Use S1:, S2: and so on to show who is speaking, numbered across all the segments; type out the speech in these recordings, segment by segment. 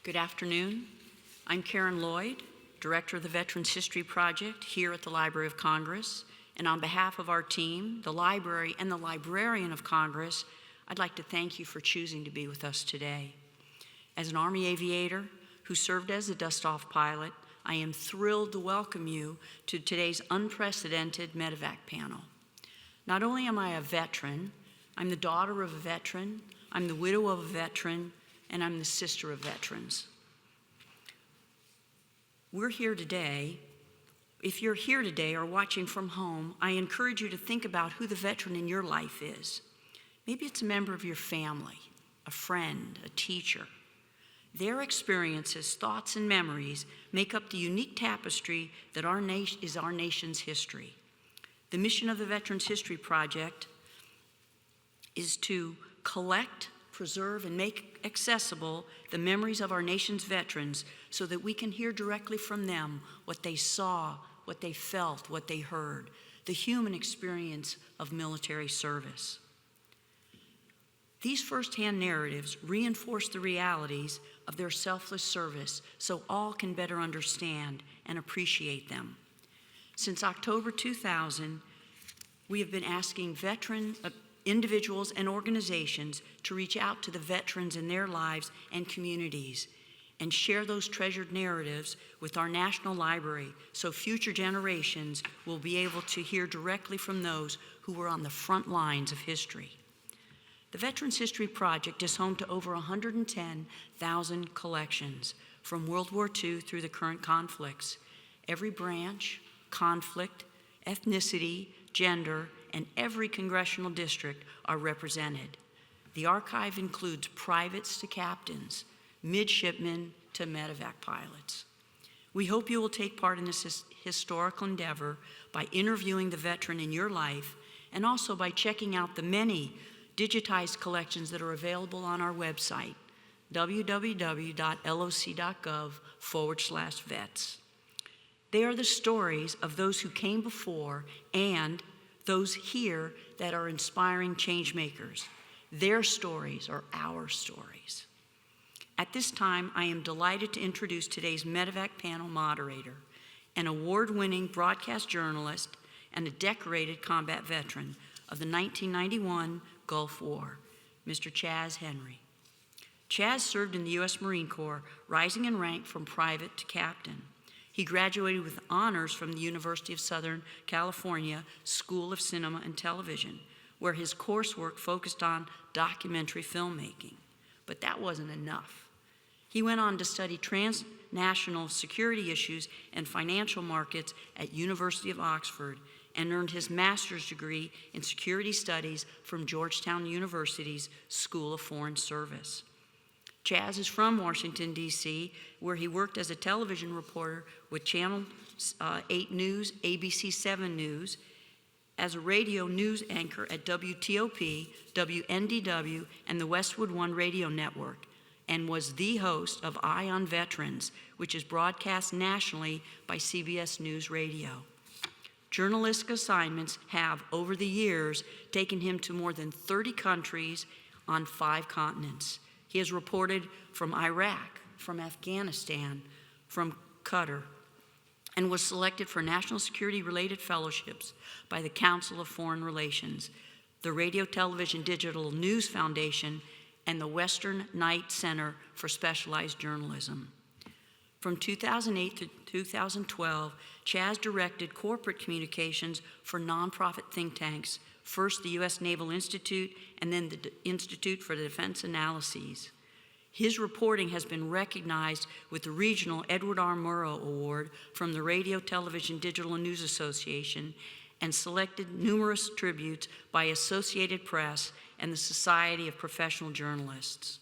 S1: Good afternoon. I'm Karen Lloyd, Director of the Veterans History Project here at the Library of Congress. And on behalf of our team, the library, and the Librarian of Congress, I'd like to thank you for choosing to be with us today. As an Army aviator who served as a dustoff pilot, I am thrilled to welcome you to today's unprecedented Medivac panel. Not only am I a veteran, I'm the daughter of a veteran, I'm the widow of a veteran, and I'm the sister of veterans. We're here today. If you're here today or watching from home, I encourage you to think about who the veteran in your life is. Maybe it's a member of your family, a friend, a teacher. Their experiences, thoughts, and memories make up the unique tapestry that is our nation's history. The mission of the Veterans History Project is to collect, preserve, and make accessible the memories of our nation's veterans so that we can hear directly from them what they saw, what they felt, what they heard, the human experience of military service. These firsthand narratives reinforce the realities of their selfless service so all can better understand and appreciate them. Since October 2000, we have been asking individuals and organizations to reach out to the veterans in their lives and communities and share those treasured narratives with our National Library so future generations will be able to hear directly from those who were on the front lines of history. The Veterans History Project is home to over 110,000 collections from World War II through the current conflicts. Every branch, conflict, ethnicity, gender, and every congressional district are represented. The archive includes privates to captains, midshipmen to medevac pilots. We hope you will take part in this historical endeavor by interviewing the veteran in your life and also by checking out the many digitized collections that are available on our website, www.loc.gov/vets. They are the stories of those who came before and those here that are inspiring changemakers. Their stories are our stories. At this time, I am delighted to introduce today's Medivac panel moderator, an award-winning broadcast journalist and a decorated combat veteran of the 1991 Gulf War, Mr. Chaz Henry. Chaz served in the U.S. Marine Corps, rising in rank from private to captain. He graduated with honors from the University of Southern California School of Cinema and Television, where his coursework focused on documentary filmmaking. But that wasn't enough. He went on to study transnational security issues and financial markets at University of Oxford and earned his master's degree in security studies from Georgetown University's School of Foreign Service. Chaz is from Washington, D.C., where he worked as a television reporter with Channel 8 News, ABC 7 News, as a radio news anchor at WTOP, WNDW, and the Westwood One Radio Network, and was the host of Eye on Veterans, which is broadcast nationally by CBS News Radio. Journalistic assignments have, over the years, taken him to more than 30 countries on 5 continents. He has reported from Iraq, from Afghanistan, from Qatar, and was selected for national security-related fellowships by the Council of Foreign Relations, the Radio Television Digital News Foundation, and the Western Knight Center for Specialized Journalism. From 2008 to 2012, Chaz directed corporate communications for nonprofit think tanks, first the U.S. Naval Institute and then the Institute for Defense Analyses. His reporting has been recognized with the regional Edward R. Murrow Award from the Radio Television Digital News Association and selected numerous tributes by Associated Press and the Society of Professional Journalists.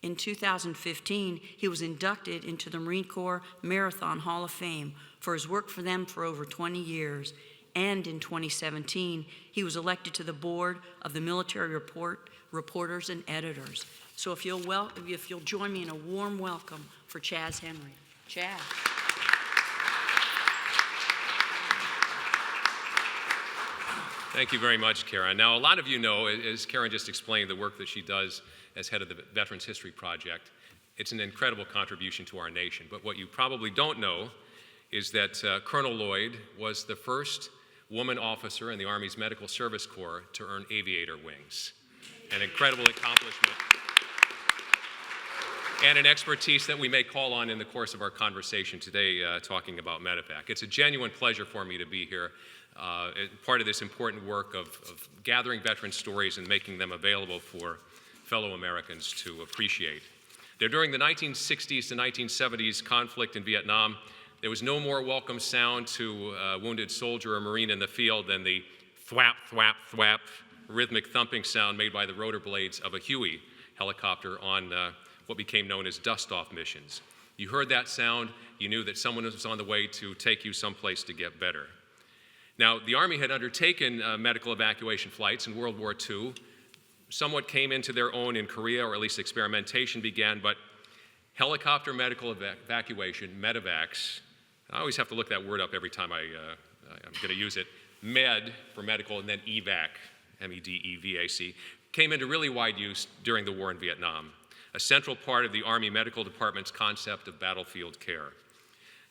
S1: In 2015, he was inducted into the Marine Corps Marathon Hall of Fame for his work for them for over 20 years. And in 2017, he was elected to the board of the Military Reporters and Editors. So if you'll join me in a warm welcome for Chaz Henry. Chaz.
S2: Thank you very much, Karen. Now, a lot of you know, as Karen just explained, the work that she does as head of the Veterans History Project It's an incredible contribution to our nation. But what you probably don't know is that Colonel Lloyd was the first woman officer in the Army's Medical Service Corps to earn aviator wings. An incredible accomplishment and an expertise that we may call on in the course of our conversation today talking about Medivac. It's a genuine pleasure for me to be here, part of this important work of gathering veteran stories and making them available for fellow Americans to appreciate. Now, during the 1960s to 1970s conflict in Vietnam, there was no more welcome sound to a wounded soldier or Marine in the field than the thwap, thwap, thwap, rhythmic thumping sound made by the rotor blades of a Huey helicopter on what became known as dustoff missions. You heard that sound, you knew that someone was on the way to take you someplace to get better. Now, the Army had undertaken medical evacuation flights in World War II. Somewhat came into their own in Korea, or at least experimentation began, but helicopter medical evacuation, medevacs, I always have to look that word up every time I'm going to use it, med for medical, and then evac, M-E-D-E-V-A-C, came into really wide use during the war in Vietnam, a central part of the Army Medical Department's concept of battlefield care.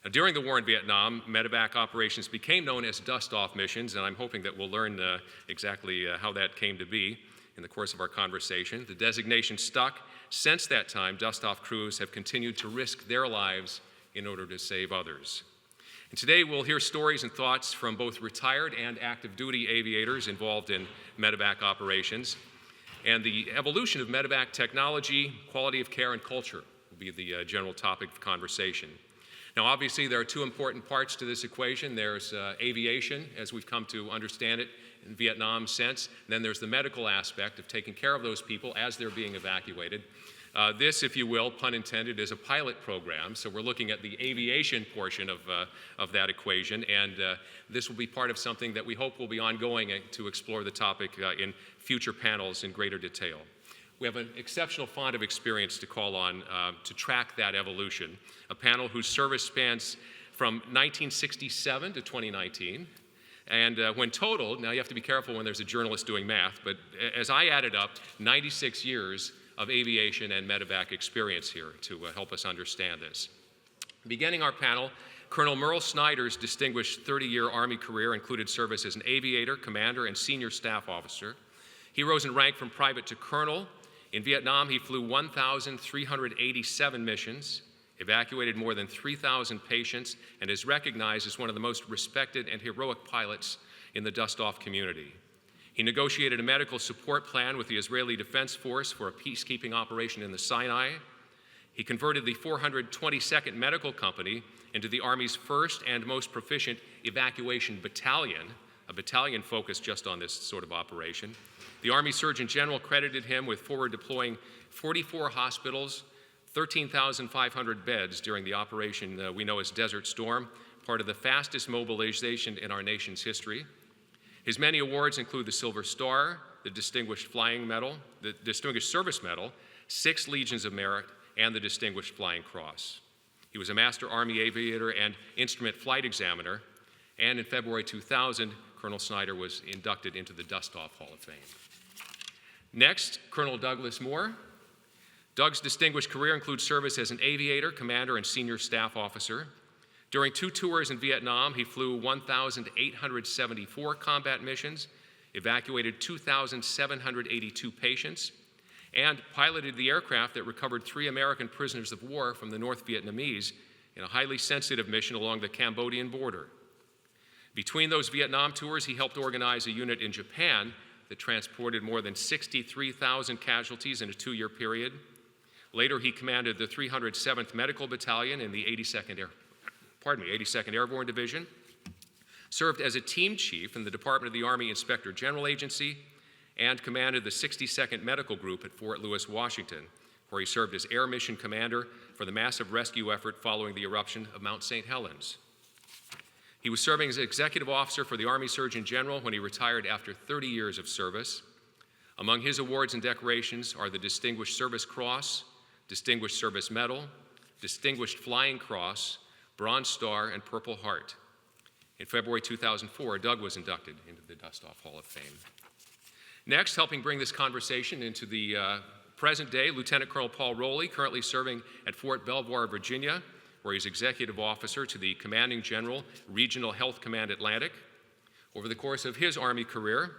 S2: Now, during the war in Vietnam, medevac operations became known as dustoff missions, and I'm hoping that we'll learn exactly how that came to be in the course of our conversation. The designation stuck. Since that time, dustoff crews have continued to risk their lives in order to save others. And today we'll hear stories and thoughts from both retired and active duty aviators involved in medevac operations. And the evolution of medevac technology, quality of care, and culture will be the general topic of conversation. Now, obviously, there are two important parts to this equation. There's aviation, as we've come to understand it in Vietnam since. And then there's the medical aspect of taking care of those people as they're being evacuated. This, if you will, pun intended, is a pilot program. So we're looking at the aviation portion of that equation. And this will be part of something that we hope will be ongoing to explore the topic in future panels in greater detail. We have an exceptional font of experience to call on to track that evolution, a panel whose service spans from 1967 to 2019. And when totaled, now you have to be careful when there's a journalist doing math, but as I added up, 96 years of aviation and medevac experience here to help us understand this. Beginning our panel, Colonel Merle Snyder's distinguished 30-year Army career included service as an aviator, commander, and senior staff officer. He rose in rank from private to colonel. In Vietnam, he flew 1,387 missions, evacuated more than 3,000 patients, and is recognized as one of the most respected and heroic pilots in the dustoff community. He negotiated a medical support plan with the Israeli Defense Force for a peacekeeping operation in the Sinai. He converted the 422nd Medical Company into the Army's first and most proficient evacuation battalion, a battalion focused just on this sort of operation. The Army Surgeon General credited him with forward deploying 44 hospitals, 13,500 beds during the operation we know as Desert Storm, part of the fastest mobilization in our nation's history. His many awards include the Silver Star, the Distinguished Flying Medal, the Distinguished Service Medal, 6 Legions of Merit, and the Distinguished Flying Cross. He was a Master Army Aviator and Instrument Flight Examiner, and in February 2000, Colonel Snyder was inducted into the Dustoff Hall of Fame. Next, Colonel Douglas Moore. Doug's distinguished career includes service as an aviator, commander, and senior staff officer. During 2 tours in Vietnam, he flew 1,874 combat missions, evacuated 2,782 patients, and piloted the aircraft that recovered 3 American prisoners of war from the North Vietnamese in a highly sensitive mission along the Cambodian border. Between those Vietnam tours, he helped organize a unit in Japan that transported more than 63,000 casualties in a 2-year period. Later, he commanded the 307th Medical Battalion in the 82nd Airborne Division, served as a team chief in the Department of the Army Inspector General Agency, and commanded the 62nd Medical Group at Fort Lewis, Washington, where he served as Air Mission Commander for the massive rescue effort following the eruption of Mount St. Helens. He was serving as executive officer for the Army Surgeon General when he retired after 30 years of service. Among his awards and decorations are the Distinguished Service Cross, Distinguished Service Medal, Distinguished Flying Cross, Bronze Star, and Purple Heart. In February 2004, Doug was inducted into the Dustoff Hall of Fame. Next, helping bring this conversation into the Present day, Lieutenant Colonel Paul Rowley, currently serving at Fort Belvoir, Virginia, where he's Executive Officer to the Commanding General, Regional Health Command Atlantic. Over the course of his Army career,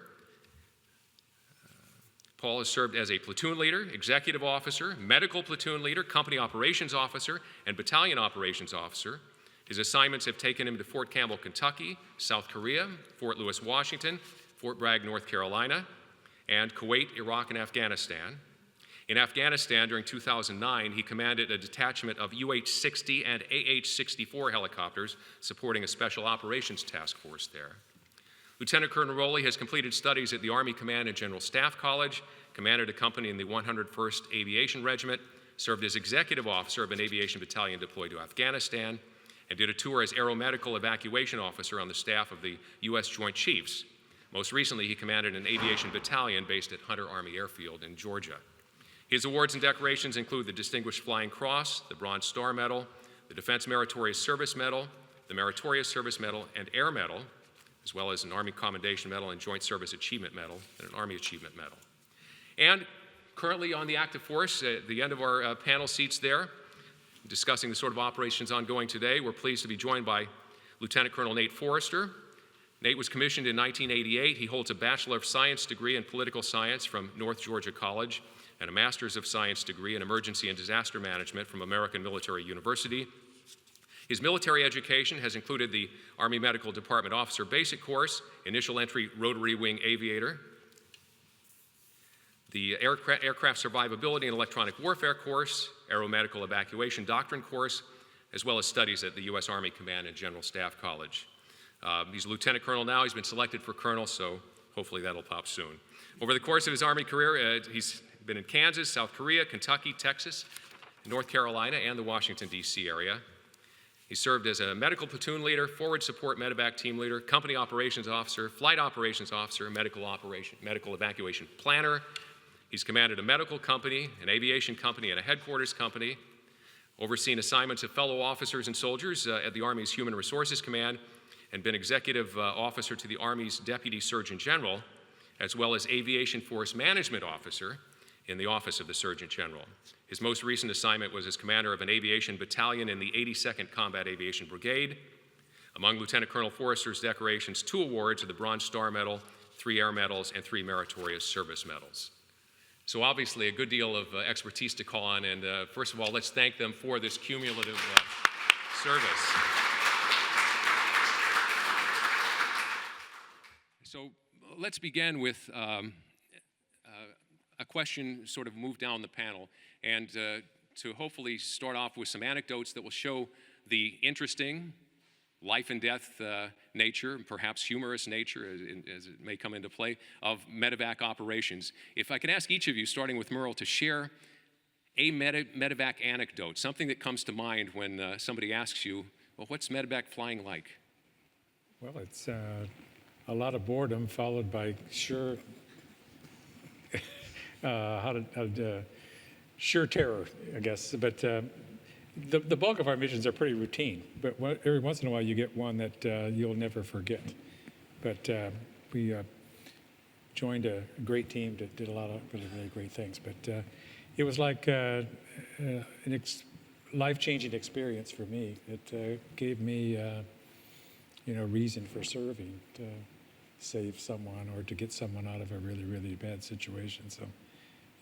S2: Paul has served as a platoon leader, executive officer, medical platoon leader, company operations officer, and battalion operations officer. His assignments have taken him to Fort Campbell, Kentucky, South Korea, Fort Lewis, Washington, Fort Bragg, North Carolina, and Kuwait, Iraq, and Afghanistan. In Afghanistan during 2009, he commanded a detachment of UH-60 and AH-64 helicopters supporting a special operations task force there. Lieutenant Colonel Roley has completed studies at the Army Command and General Staff College, commanded a company in the 101st Aviation Regiment, served as executive officer of an aviation battalion deployed to Afghanistan, and did a tour as aeromedical evacuation officer on the staff of the U.S. Joint Chiefs. Most recently, he commanded an aviation battalion based at Hunter Army Airfield in Georgia. His awards and decorations include the Distinguished Flying Cross, the Bronze Star Medal, the Defense Meritorious Service Medal, the Meritorious Service Medal, and Air Medal, as well as an Army Commendation Medal and Joint Service Achievement Medal, and an Army Achievement Medal. And currently on the active force, at the end of our panel seats there, discussing the sort of operations ongoing today, we're pleased to be joined by Lieutenant Colonel Nate Forrester. Nate was commissioned in 1988. He holds a Bachelor of Science degree in Political Science from North Georgia College and a Master's of Science degree in Emergency and Disaster Management from American Military University. His military education has included the Army Medical Department Officer Basic Course, Initial Entry Rotary Wing Aviator, the Aircraft Survivability and Electronic Warfare Course, Aeromedical Evacuation Doctrine Course, as well as studies at the U.S. Army Command and General Staff College. He's a lieutenant colonel now. He's been selected for colonel, so hopefully that'll pop soon. Over the course of his Army career, he's been in Kansas, South Korea, Kentucky, Texas, North Carolina, and the Washington, D.C. area. He served as a medical platoon leader, forward support medevac team leader, company operations officer, flight operations officer, medical evacuation planner. He's commanded a medical company, an aviation company, and a headquarters company, overseen assignments of fellow officers and soldiers at the Army's Human Resources Command, and been executive officer to the Army's Deputy Surgeon General, as well as Aviation Force Management Officer in the Office of the Surgeon General. His most recent assignment was as commander of an aviation battalion in the 82nd Combat Aviation Brigade. Among Lieutenant Colonel Forrester's decorations, 2 awards are the Bronze Star Medal, 3 Air Medals, and 3 Meritorious Service Medals. So obviously a good deal of expertise to call on, and first of all, let's thank them for this cumulative service. So let's begin with a question sort of moved down the panel, and to hopefully start off with some anecdotes that will show the interesting life and death nature, perhaps humorous nature as it may come into play, of medevac operations. If I can ask each of you, starting with Merle, to share a medevac anecdote, something that comes to mind when somebody asks you, well, what's medevac flying like?
S3: Well, it's a lot of boredom followed by sure sure terror, I guess. But the bulk of our missions are pretty routine. But every once in a while, you get one that you'll never forget. But we joined a great team that did a lot of really, really great things. But it was like an life-changing experience for me. It gave me, reason for serving to save someone or to get someone out of a really, really bad situation. So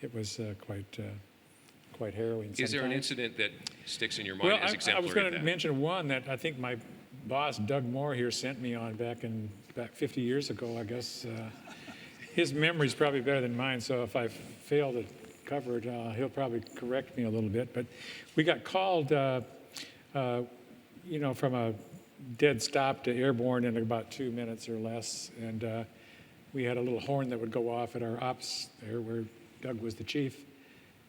S3: it was quite harrowing.
S2: Is there an incident that sticks in your mind as exemplary?
S3: I was going to mention one that I think my boss, Doug Moore, here sent me on back 50 years ago, I guess. His memory's probably better than mine, so if I fail to cover it, he'll probably correct me a little bit. But we got called, from a dead stop to airborne in about 2 minutes or less, and we had a little horn that would go off at our ops there where Doug was the chief,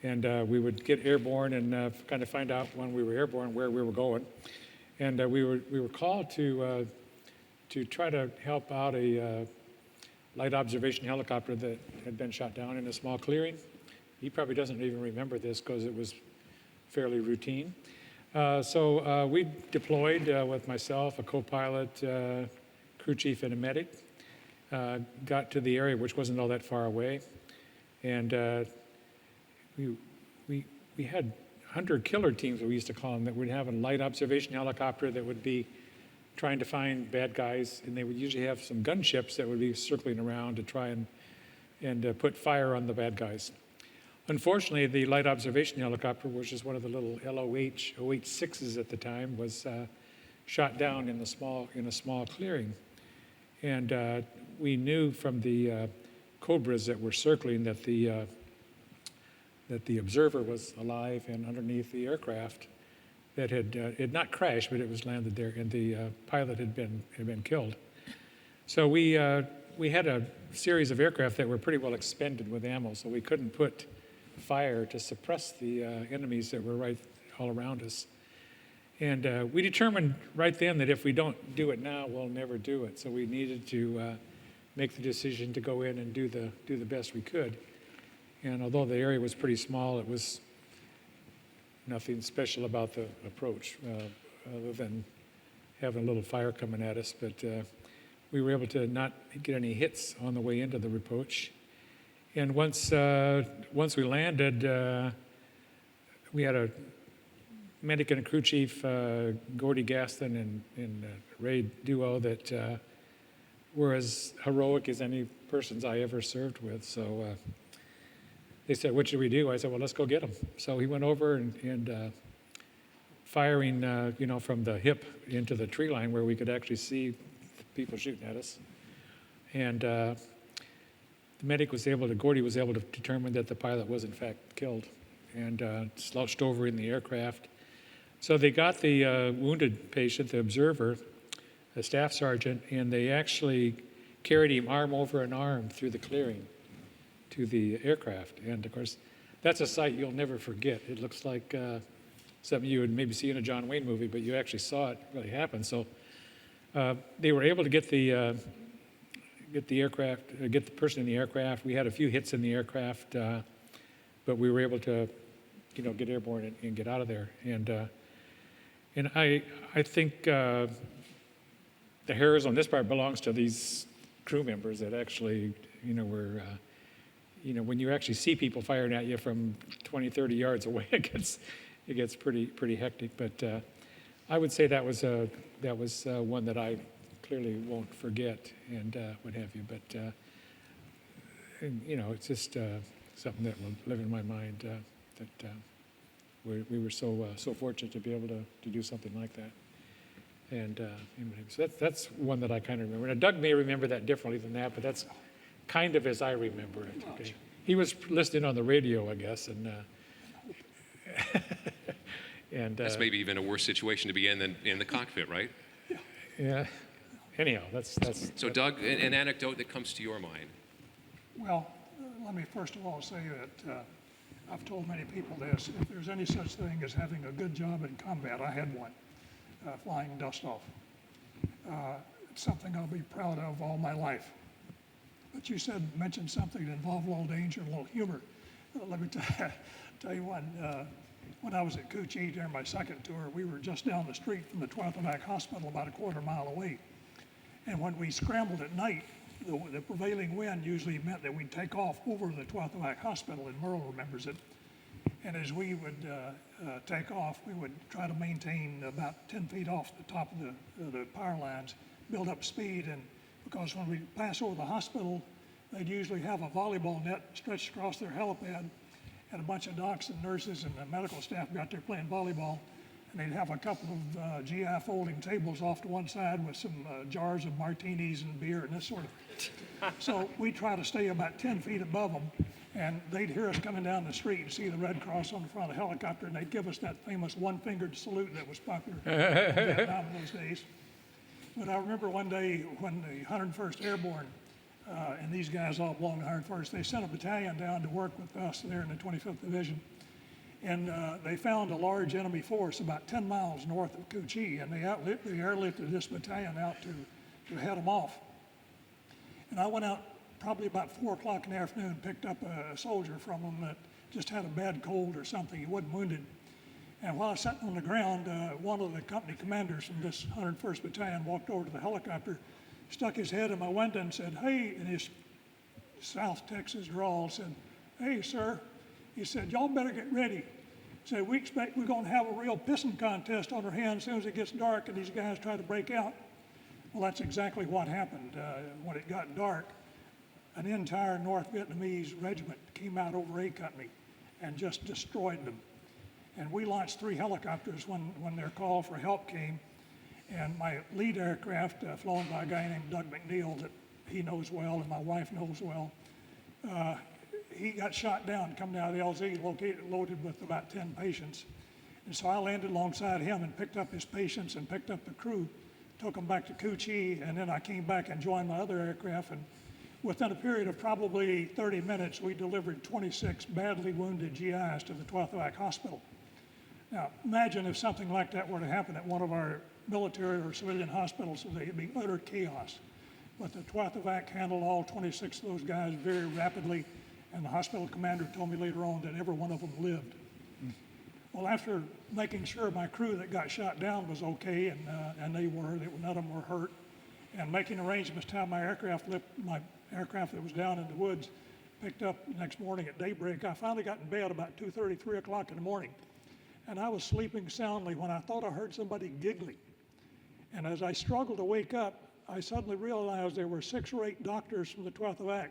S3: and we would get airborne and kind of find out when we were airborne where we were going, and we were called to try to help out a light observation helicopter that had been shot down in a small clearing. He probably doesn't even remember this because it was fairly routine. So we deployed with myself, a co-pilot, crew chief, and a medic. Got to the area, which wasn't all that far away, and we had hunter-killer teams, we used to call them, that would have a light observation helicopter that would be trying to find bad guys, and they would usually have some gunships that would be circling around to try and put fire on the bad guys. Unfortunately, the light observation helicopter, which is one of the little LOH, OH-6s at the time, was shot down in a small clearing. And we knew from the Cobras that were circling that the observer was alive and underneath the aircraft that had not crashed, but it was landed there, and the pilot had been killed. So we had a series of aircraft that were pretty well expended with ammo, so we couldn't put fire to suppress the enemies that were right all around us. And we determined right then that if we don't do it now, we'll never do it. So we needed to make the decision to go in and do the best we could. And although the area was pretty small, it was nothing special about the approach, other than having a little fire coming at us. But we were able to not get any hits on the way into the approach. And once we landed, we had a medic and a crew chief, Gordy Gaston and Ray duo, that were as heroic as any persons I ever served with. So they said, "What should we do?" I said, "Well, let's go get them." So he went over and firing, from the hip into the tree line where we could actually see people shooting at us. And the medic Gordy was able to determine that the pilot was in fact killed and slouched over in the aircraft. So they got the wounded patient, the observer, a staff sergeant, and they actually carried him arm over an arm through the clearing to the aircraft. And of course, that's a sight you'll never forget. It looks like something you would maybe see in a John Wayne movie, but you actually saw it really happen. So they were able to get the person in the aircraft. We had a few hits in the aircraft, but we were able to, get airborne and get out of there. And I think the heroism on this part belongs to these crew members that actually, were, when you actually see people firing at you from 20, 30 yards away, it gets pretty hectic. But I would say that was one that I clearly won't forget and what have you. But it's just something that will live in my mind. That we were so fortunate to be able to do something like that. And so that's one that I kind of remember. Now, Doug may remember that differently than that, but that's kind of as I remember it. Okay? He was listening on the radio, I guess, and
S2: That's maybe even a worse situation to be in than in the cockpit, right?
S3: Yeah. Anyhow, that's.
S2: So, Doug, an anecdote that comes to your mind.
S4: Well, let me first of all say that I've told many people this. If there's any such thing as having a good job in combat, I had one, flying dustoff. It's something I'll be proud of all my life. But you mentioned something that involved a little danger, a little humor. Let me tell you one. When I was at Coochie during my second tour, we were just down the street from the 12th Evac Hospital, about a quarter mile away. And when we scrambled at night, the prevailing wind usually meant that we'd take off over the 12th Evac Hospital, and Merle remembers it. And as we would take off, we would try to maintain about 10 feet off the top of the power lines, build up speed, and because when we pass over the hospital, they'd usually have a volleyball net stretched across their helipad, and a bunch of docs and nurses and the medical staff got there playing volleyball, and they'd have a couple of GI folding tables off to one side with some jars of martinis and beer and this sort of. So we'd try to stay about 10 feet above them, and they'd hear us coming down the street and see the Red Cross on the front of the helicopter, and they'd give us that famous one-fingered salute that was popular in Vietnam in those days. But I remember one day when the 101st Airborne, and these guys all belong to 101st, they sent a battalion down to work with us there in the 25th Division. And they found a large enemy force about 10 miles north of Coochie, and they airlifted this battalion out to head them off. And I went out probably about 4 o'clock in the afternoon and picked up a soldier from them that just had a bad cold or something. He wasn't wounded. And while I was sitting on the ground, one of the company commanders from this 101st Battalion walked over to the helicopter, stuck his head in my window and said, "Hey," in his South Texas drawl, said, "Hey, sir, He said, y'all better get ready. He said, we expect we're going to have a real pissing contest on our hands as soon as it gets dark and these guys try to break out. Well, that's exactly what happened. When it got dark, an entire North Vietnamese regiment came out over A Company and just destroyed them. And we launched 3 helicopters when their call for help came. And my lead aircraft, flown by a guy named Doug McNeil that he knows well and my wife knows well, he got shot down coming out of the LZ, loaded with about 10 patients. And so I landed alongside him and picked up his patients and picked up the crew, took them back to Cu Chi, and then I came back and joined my other aircraft. And within a period of probably 30 minutes, we delivered 26 badly wounded GIs to the 12th Evac Hospital. Now, imagine if something like that were to happen at one of our military or civilian hospitals today. It'd be utter chaos. But the 12th Evac handled all 26 of those guys very rapidly, and the hospital commander told me later on that every one of them lived. Well, after making sure my crew that got shot down was okay, and they were, none of them were hurt, and making arrangements to have my aircraft that was down in the woods picked up the next morning at daybreak, I finally got in bed about 2:30, 3 o'clock in the morning. And I was sleeping soundly when I thought I heard somebody giggling. And as I struggled to wake up, I suddenly realized there were 6 or 8 doctors from the 12th Evac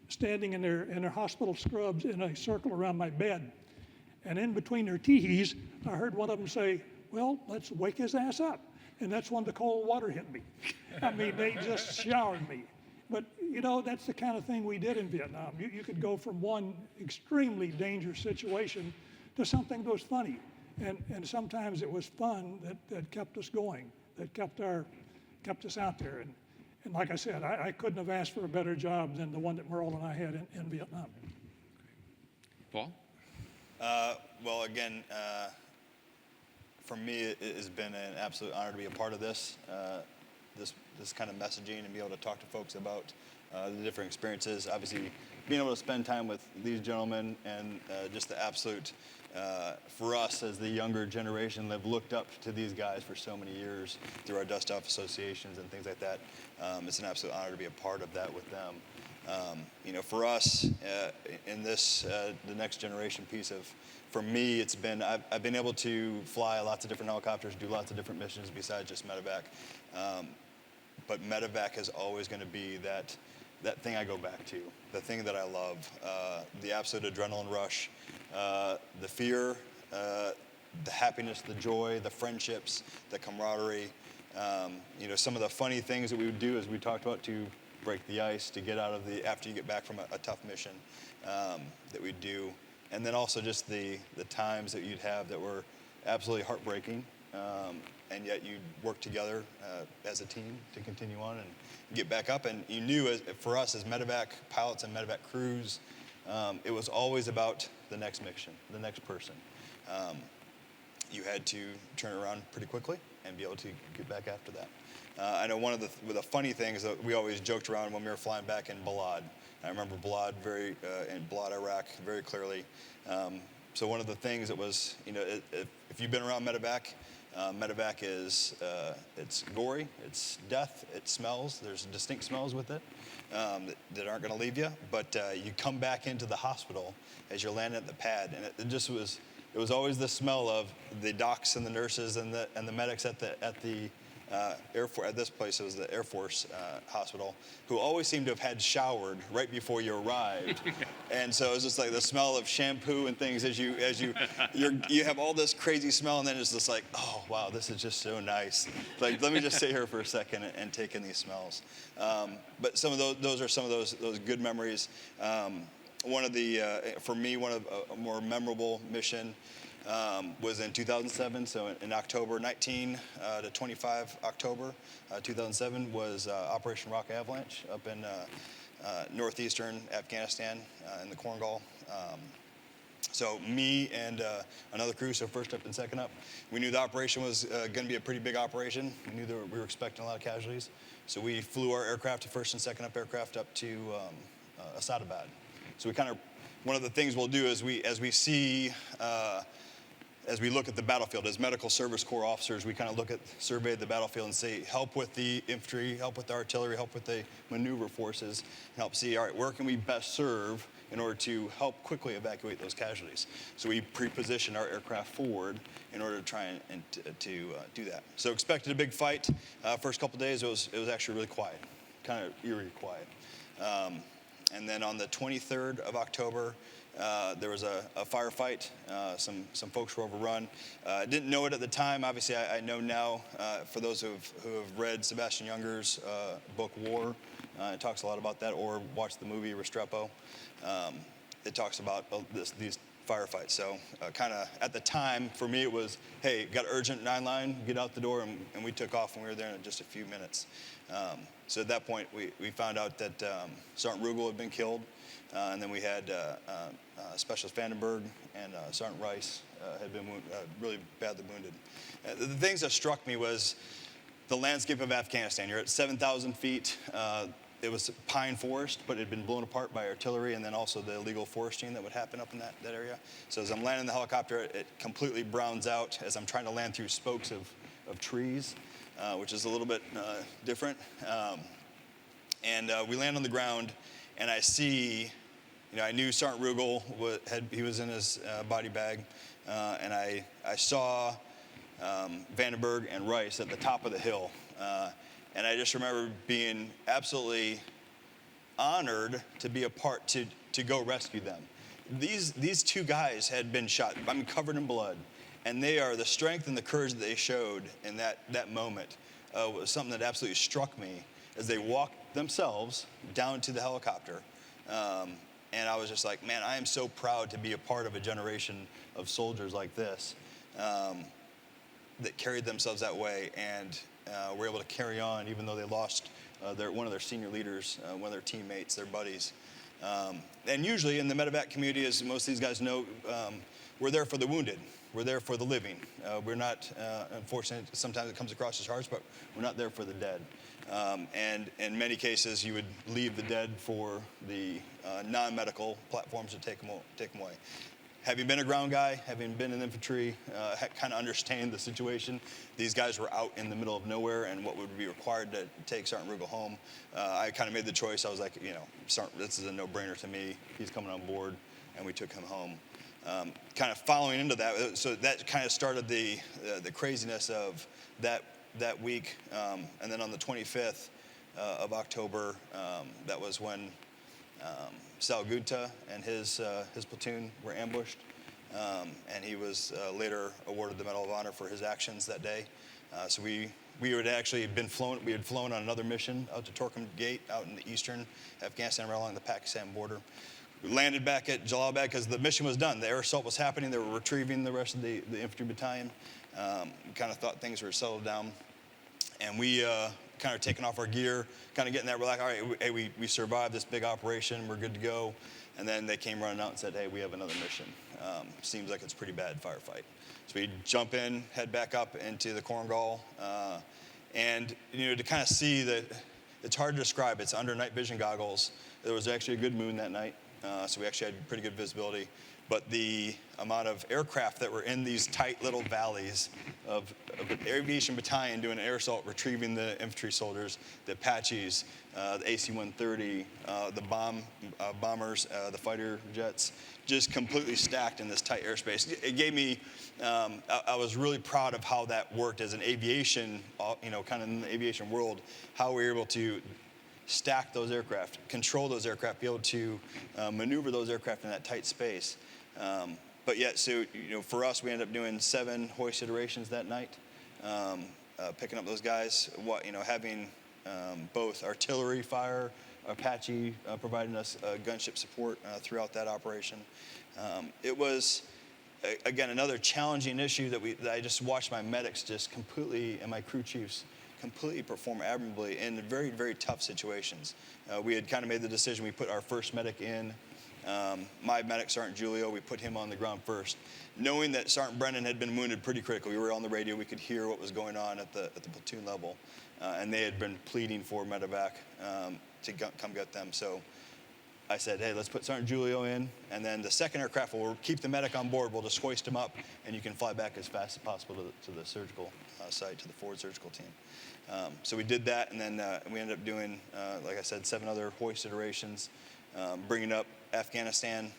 S4: standing in their hospital scrubs in a circle around my bed. And in between their teehees, I heard one of them say, well, let's wake his ass up. And that's when the cold water hit me. I mean, they just showered me. But, you know, that's the kind of thing we did in Vietnam. You could go from one extremely dangerous situation to something that was funny. And sometimes it was fun that kept us going, that kept us out there. And like I said, I couldn't have asked for a better job than the one that Merle and I had in Vietnam.
S2: Paul?
S5: Well, again, for me, it has been an absolute honor to be a part of this kind of messaging and be able to talk to folks about the different experiences. Obviously, being able to spend time with these gentlemen and just the absolute, for us as the younger generation, have looked up to these guys for so many years through our dustoff associations and things like that. It's an absolute honor to be a part of that with them. You know, for us, in this, the next generation piece of, for me, it's been, I've been able to fly lots of different helicopters, do lots of different missions besides just medevac. But medevac is always going to be that thing I go back to, the thing that I love, the absolute adrenaline rush, the fear, the happiness, the joy, the friendships, the camaraderie. You know, some of the funny things that we would do, as we talked about, to break the ice, to get out of after you get back from a tough mission, that we'd do. And then also just the times that you'd have that were absolutely heartbreaking, and yet you'd work together as a team to continue on and get back up. And you knew, for us as medevac pilots and medevac crews, it was always about the next mission, the next person. You had to turn around pretty quickly and be able to get back after that. I know one of the funny things that we always joked around when we were flying back in Balad. I remember Balad in Balad, Iraq, very clearly. So one of the things that was, you know, if you've been around medevac, medevac is, it's gory, it's death, it smells, there's distinct smells with it that aren't going to leave you. But you come back into the hospital as you're landing at the pad, and it just was, it was always the smell of the docs and the nurses and the medics at the Air Force, at this place it was the Air Force hospital, who always seemed to have had showered right before you arrived. And so it was just like the smell of shampoo and things as you have all this crazy smell, and then it's just like, oh wow, this is just so nice. Like, let me just sit here for a second and take in these smells. But some of those are some of those good memories. One of the, for me, one of a more memorable mission was in 2007, so in October 19 to 25 October 2007 was Operation Rock Avalanche up in northeastern Afghanistan in the Korengal. So me and another crew, so first up and second up, we knew the operation was going to be a pretty big operation. We knew we were expecting a lot of casualties. So we flew our aircraft, the first and second up aircraft, up to Asadabad. So we kind of, one of the things we'll do is as we look at the battlefield, as medical service corps officers, we kind of survey the battlefield and say, help with the infantry, help with the artillery, help with the maneuver forces, and help see, all right, where can we best serve in order to help quickly evacuate those casualties. So we pre-positioned our aircraft forward in order to try and to do that. So expected a big fight. First couple days, it was actually really quiet, kind of eerie quiet. And then on the 23rd of October, there was a firefight. Some folks were overrun. Didn't know it at the time. Obviously, I know now. For those who have read Sebastian Junger's book War, it talks a lot about that, or watched the movie Restrepo. It talks about these firefights. So kind of at the time, for me, it was, hey, got urgent 9-line, get out the door, and we took off, and we were there in just a few minutes. So at that point, we found out that Sergeant Rugel had been killed, and then we had Specialist Vandenberg and Sergeant Rice had been really badly wounded. The things that struck me was the landscape of Afghanistan. You're at 7,000 feet. It was pine forest, but it had been blown apart by artillery, and then also the illegal foresting that would happen up in that area. So as I'm landing the helicopter, it completely browns out as I'm trying to land through spokes of trees, which is a little bit different. And we land on the ground, and I see, I knew Sergeant Rugel he was in his body bag, and I saw Vandenberg and Rice at the top of the hill. And I just remember being absolutely honored to be a part to go rescue them. These two guys had been shot, covered in blood, and they are the strength and the courage that they showed in that moment was something that absolutely struck me as they walked themselves down to the helicopter. And I was just like, man, I am so proud to be a part of a generation of soldiers like this that carried themselves that way and were able to carry on even though they lost one of their senior leaders, one of their teammates, their buddies. And usually in the medevac community, as most of these guys know, we're there for the wounded. We're there for the living. We're not, unfortunately, sometimes it comes across as harsh, but we're not there for the dead. And in many cases, you would leave the dead for the non-medical platforms to take them away. Having been a ground guy, having been in infantry, kind of understand the situation. These guys were out in the middle of nowhere, and what would be required to take Sergeant Rugel home. I kind of made the choice. I was like, this is a no-brainer to me. He's coming on board, and we took him home. Kind of following into that, so that kind of started the craziness of that week. And then on the 25th of October, that was when Sal Gutta and his platoon were ambushed, and he was later awarded the Medal of Honor for his actions that day. So we had actually been flown. We had flown on another mission out to Torkham Gate, out in the eastern Afghanistan, right along the Pakistan border. We landed back at Jalalabad because the mission was done. The air assault was happening. They were retrieving the rest of the infantry battalion. We kind of thought things were settled down, and we kind of taking off our gear, kind of getting that. We're like, all right, hey, we survived this big operation. We're good to go. And then they came running out and said, hey, we have another mission. Seems like it's a pretty bad firefight. So we jump in, head back up into the Korengal, and to kind of see that it's hard to describe. It's under night vision goggles. There was actually a good moon that night, so we actually had pretty good visibility. But the amount of aircraft that were in these tight little valleys of the aviation battalion doing an air assault, retrieving the infantry soldiers, the Apaches, the AC-130, the bombers, the fighter jets, just completely stacked in this tight airspace. It gave me, I was really proud of how that worked as an aviation, kind of in the aviation world, how we were able to stack those aircraft, control those aircraft, be able to maneuver those aircraft in that tight space. But yet, so for us, we ended up doing 7 hoist iterations that night, picking up those guys. Having both artillery fire, Apache providing us gunship support throughout that operation. It was, again, another challenging issue that I just watched my medics just completely, and my crew chiefs completely perform admirably in very, very tough situations. We had kind of made the decision. We put our first medic in. My medic, Sergeant Julio, we put him on the ground first, knowing that Sergeant Brennan had been wounded pretty critically. We were on the radio. We could hear what was going on at the platoon level, and they had been pleading for Medivac to come get them. So I said, hey, let's put Sergeant Julio in, and then the second aircraft will keep the medic on board. We'll just hoist him up, and you can fly back as fast as possible to the surgical site, to the forward surgical team. So we did that, and then we ended up doing, like I said, 7 other hoist iterations. bringing up Afghanistan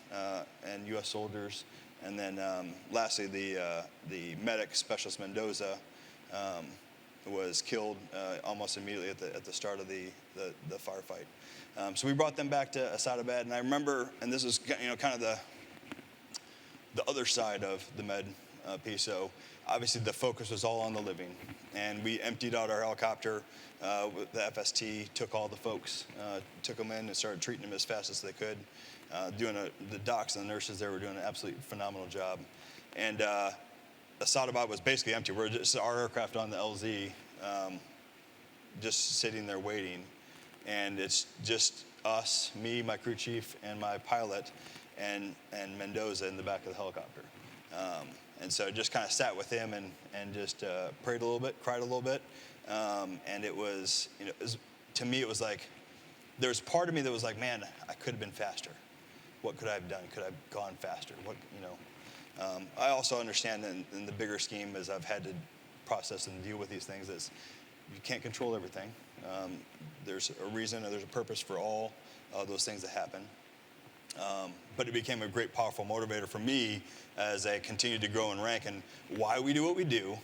S5: and U.S. soldiers. And then lastly, the medic, Specialist Mendoza, was killed almost immediately at the start of the firefight. So we brought them back to Asadabad, and I remember, and this is kind of the other side of the med piece. So obviously the focus was all on the living, and we emptied out our helicopter with the FST, took all the folks, took them in and started treating them as fast as they could. The docs and the nurses there were doing an absolutely phenomenal job. And Asadabad was basically empty. We're just our aircraft on the LZ, just sitting there waiting. And it's just us, me, my crew chief, and my pilot, and Mendoza in the back of the helicopter. And so just kind of sat with him and just prayed a little bit, cried a little bit. And it was, to me, it was like, there's part of me that was like, man, I could have been faster. What could I have done? Could I have gone faster? I also understand in the bigger scheme, as I've had to process and deal with these things, is you can't control everything. There's a reason and there's a purpose for all those things that happen. But it became a great, powerful motivator for me as I continued to grow in rank, and why we do what we do,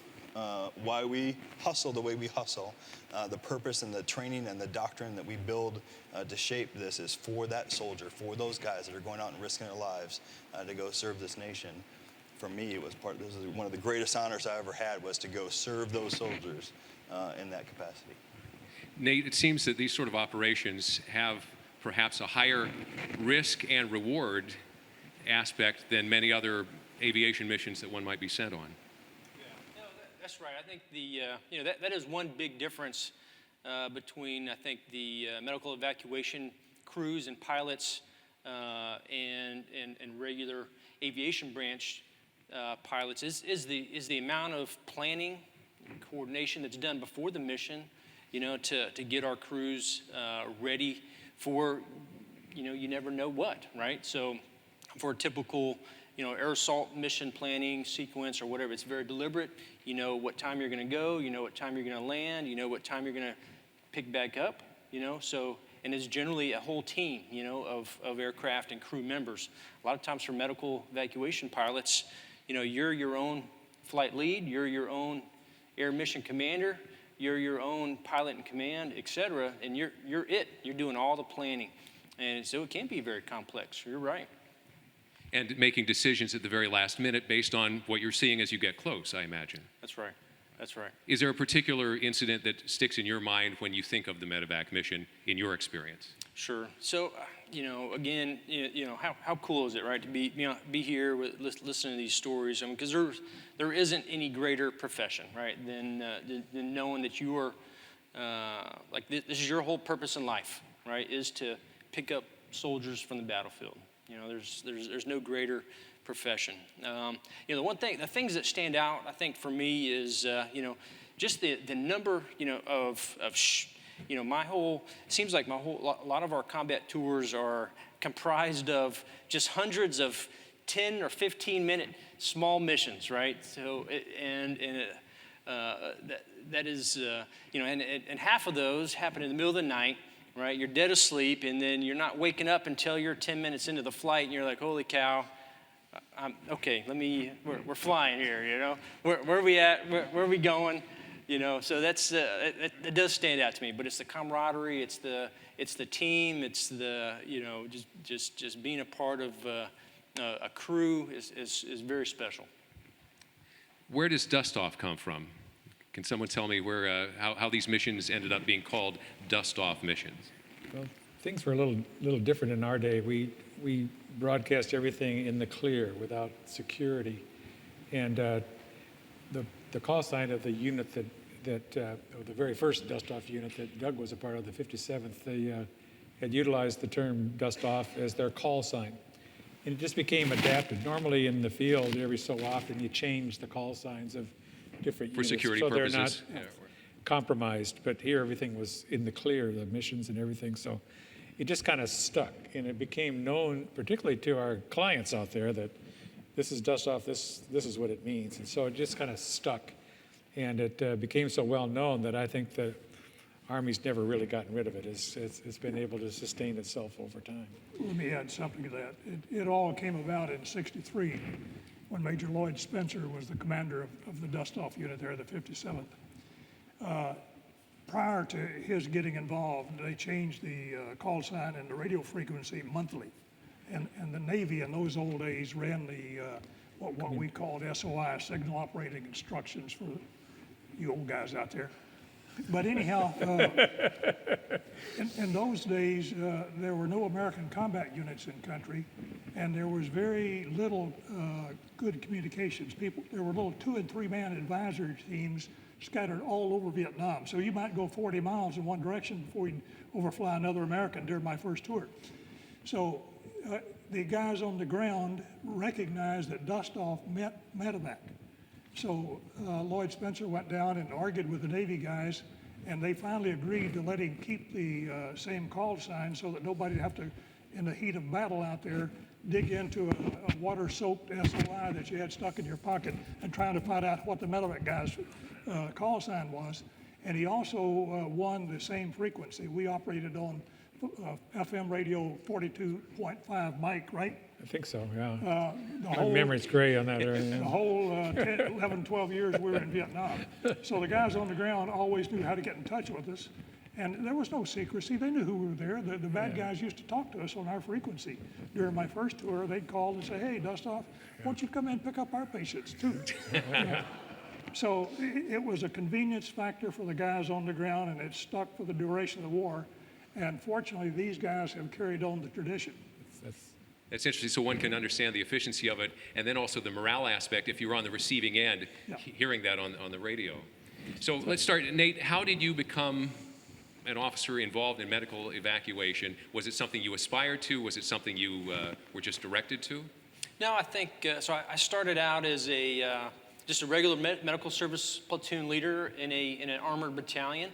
S5: why we hustle the way we hustle. The purpose and the training and the doctrine that we build to shape this is for that soldier, for those guys that are going out and risking their lives to go serve this nation. For me, this was one of the greatest honors I ever had, was to go serve those soldiers in that capacity.
S2: Nate, it seems that these sort of operations have perhaps a higher risk and reward aspect than many other aviation missions that one might be sent on.
S6: Yeah, no, that's right. I think that is one big difference between, I think, the medical evacuation crews and pilots and regular aviation branch pilots is the amount of planning and coordination that's done before the mission, to get our crews ready for, you never know what, right? So for a typical, air assault mission planning sequence or whatever, it's very deliberate. You know what time you're going to go, you know what time you're going to land, you know what time you're going to pick back up, so, and it's generally a whole team, of aircraft and crew members. A lot of times for medical evacuation pilots, you're your own flight lead, you're your own air mission commander, you're your own pilot in command, et cetera, and you're doing all the planning. And so it can be very complex, you're right.
S2: And making decisions at the very last minute based on what you're seeing as you get close, I imagine.
S6: That's right. That's right.
S2: Is there a particular incident that sticks in your mind when you think of the Medivac mission in your experience?
S6: Sure. So, again, how cool is it, right, to be here listening to these stories? I mean, because there isn't any greater profession, right, than knowing that you are this is your whole purpose in life, right, is to pick up soldiers from the battlefield. There's no greater profession. The things that stand out, I think, for me is just the number a lot of our combat tours are comprised of just hundreds of 10 or 15 minute small missions, right? So, that is, and half of those happen in the middle of the night, right? You're dead asleep, and then you're not waking up until you're 10 minutes into the flight, and you're like, holy cow, we're flying here, Where are we at? Where are we going? So that's it does stand out to me. But it's the camaraderie, it's the team, it's the just being a part of a crew is very special.
S2: Where does dustoff come from? Can someone tell me how these missions ended up being called dustoff missions?
S3: Well, things were a little different in our day. We broadcast everything in the clear without security, and the call sign of the unit the very first dustoff unit that Doug was a part of, the 57th, they had utilized the term dustoff as their call sign. And it just became adapted. Normally in the field, every so often, you change the call signs of different units.
S2: For security
S3: so
S2: purposes.
S3: They're not compromised. But here, everything was in the clear, the missions and everything. So it just kind of stuck. And it became known, particularly to our clients out there, that this is dustoff, this is what it means. And so it just kind of stuck. And it became so well known that I think that Army's never really gotten rid of it. It's been able to sustain itself over time.
S4: Let me add something to that. It all came about in '63 when Major Lloyd Spencer was the commander of the dustoff unit there, the 57th. Prior to his getting involved, they changed the call sign and the radio frequency monthly. And the Navy in those old days ran the what we called SOI, Signal Operating Instructions, for you old guys out there. But anyhow, in those days, there were no American combat units in country, and there was very little good communications. There were little 2- and 3-man advisory teams scattered all over Vietnam. So you might go 40 miles in one direction before you overfly another American during my first tour. So the guys on the ground recognized that dustoff meant medevac. So Lloyd Spencer went down and argued with the Navy guys, and they finally agreed to let him keep the same call sign so that nobody would have to, in the heat of battle out there, dig into a water-soaked SOI that you had stuck in your pocket and trying to find out what the medevac guy's call sign was. And he also won the same frequency. We operated on FM radio 42.5 mic, right?
S3: I think so, yeah.
S4: The
S3: My memory's gray on that area.
S4: The whole 10, 11, 12 years we were in Vietnam. So the guys on the ground always knew how to get in touch with us. And there was no secrecy. They knew who we were there. The bad guys used to talk to us on our frequency. During my first tour, they'd call and say, hey, dustoff, why don't you come in and pick up our patients too? So it was a convenience factor for the guys on the ground, and it stuck for the duration of the war. And fortunately, these guys have carried on the tradition.
S2: That's interesting, so one can understand the efficiency of it, and then also the morale aspect if you're on the receiving end, hearing that on the radio. So let's start. Nate, how did you become an officer involved in medical evacuation? Was it something you aspired to? Was it something you were just directed to?
S6: No, I think, so I started out as just a regular medical service platoon leader in an armored battalion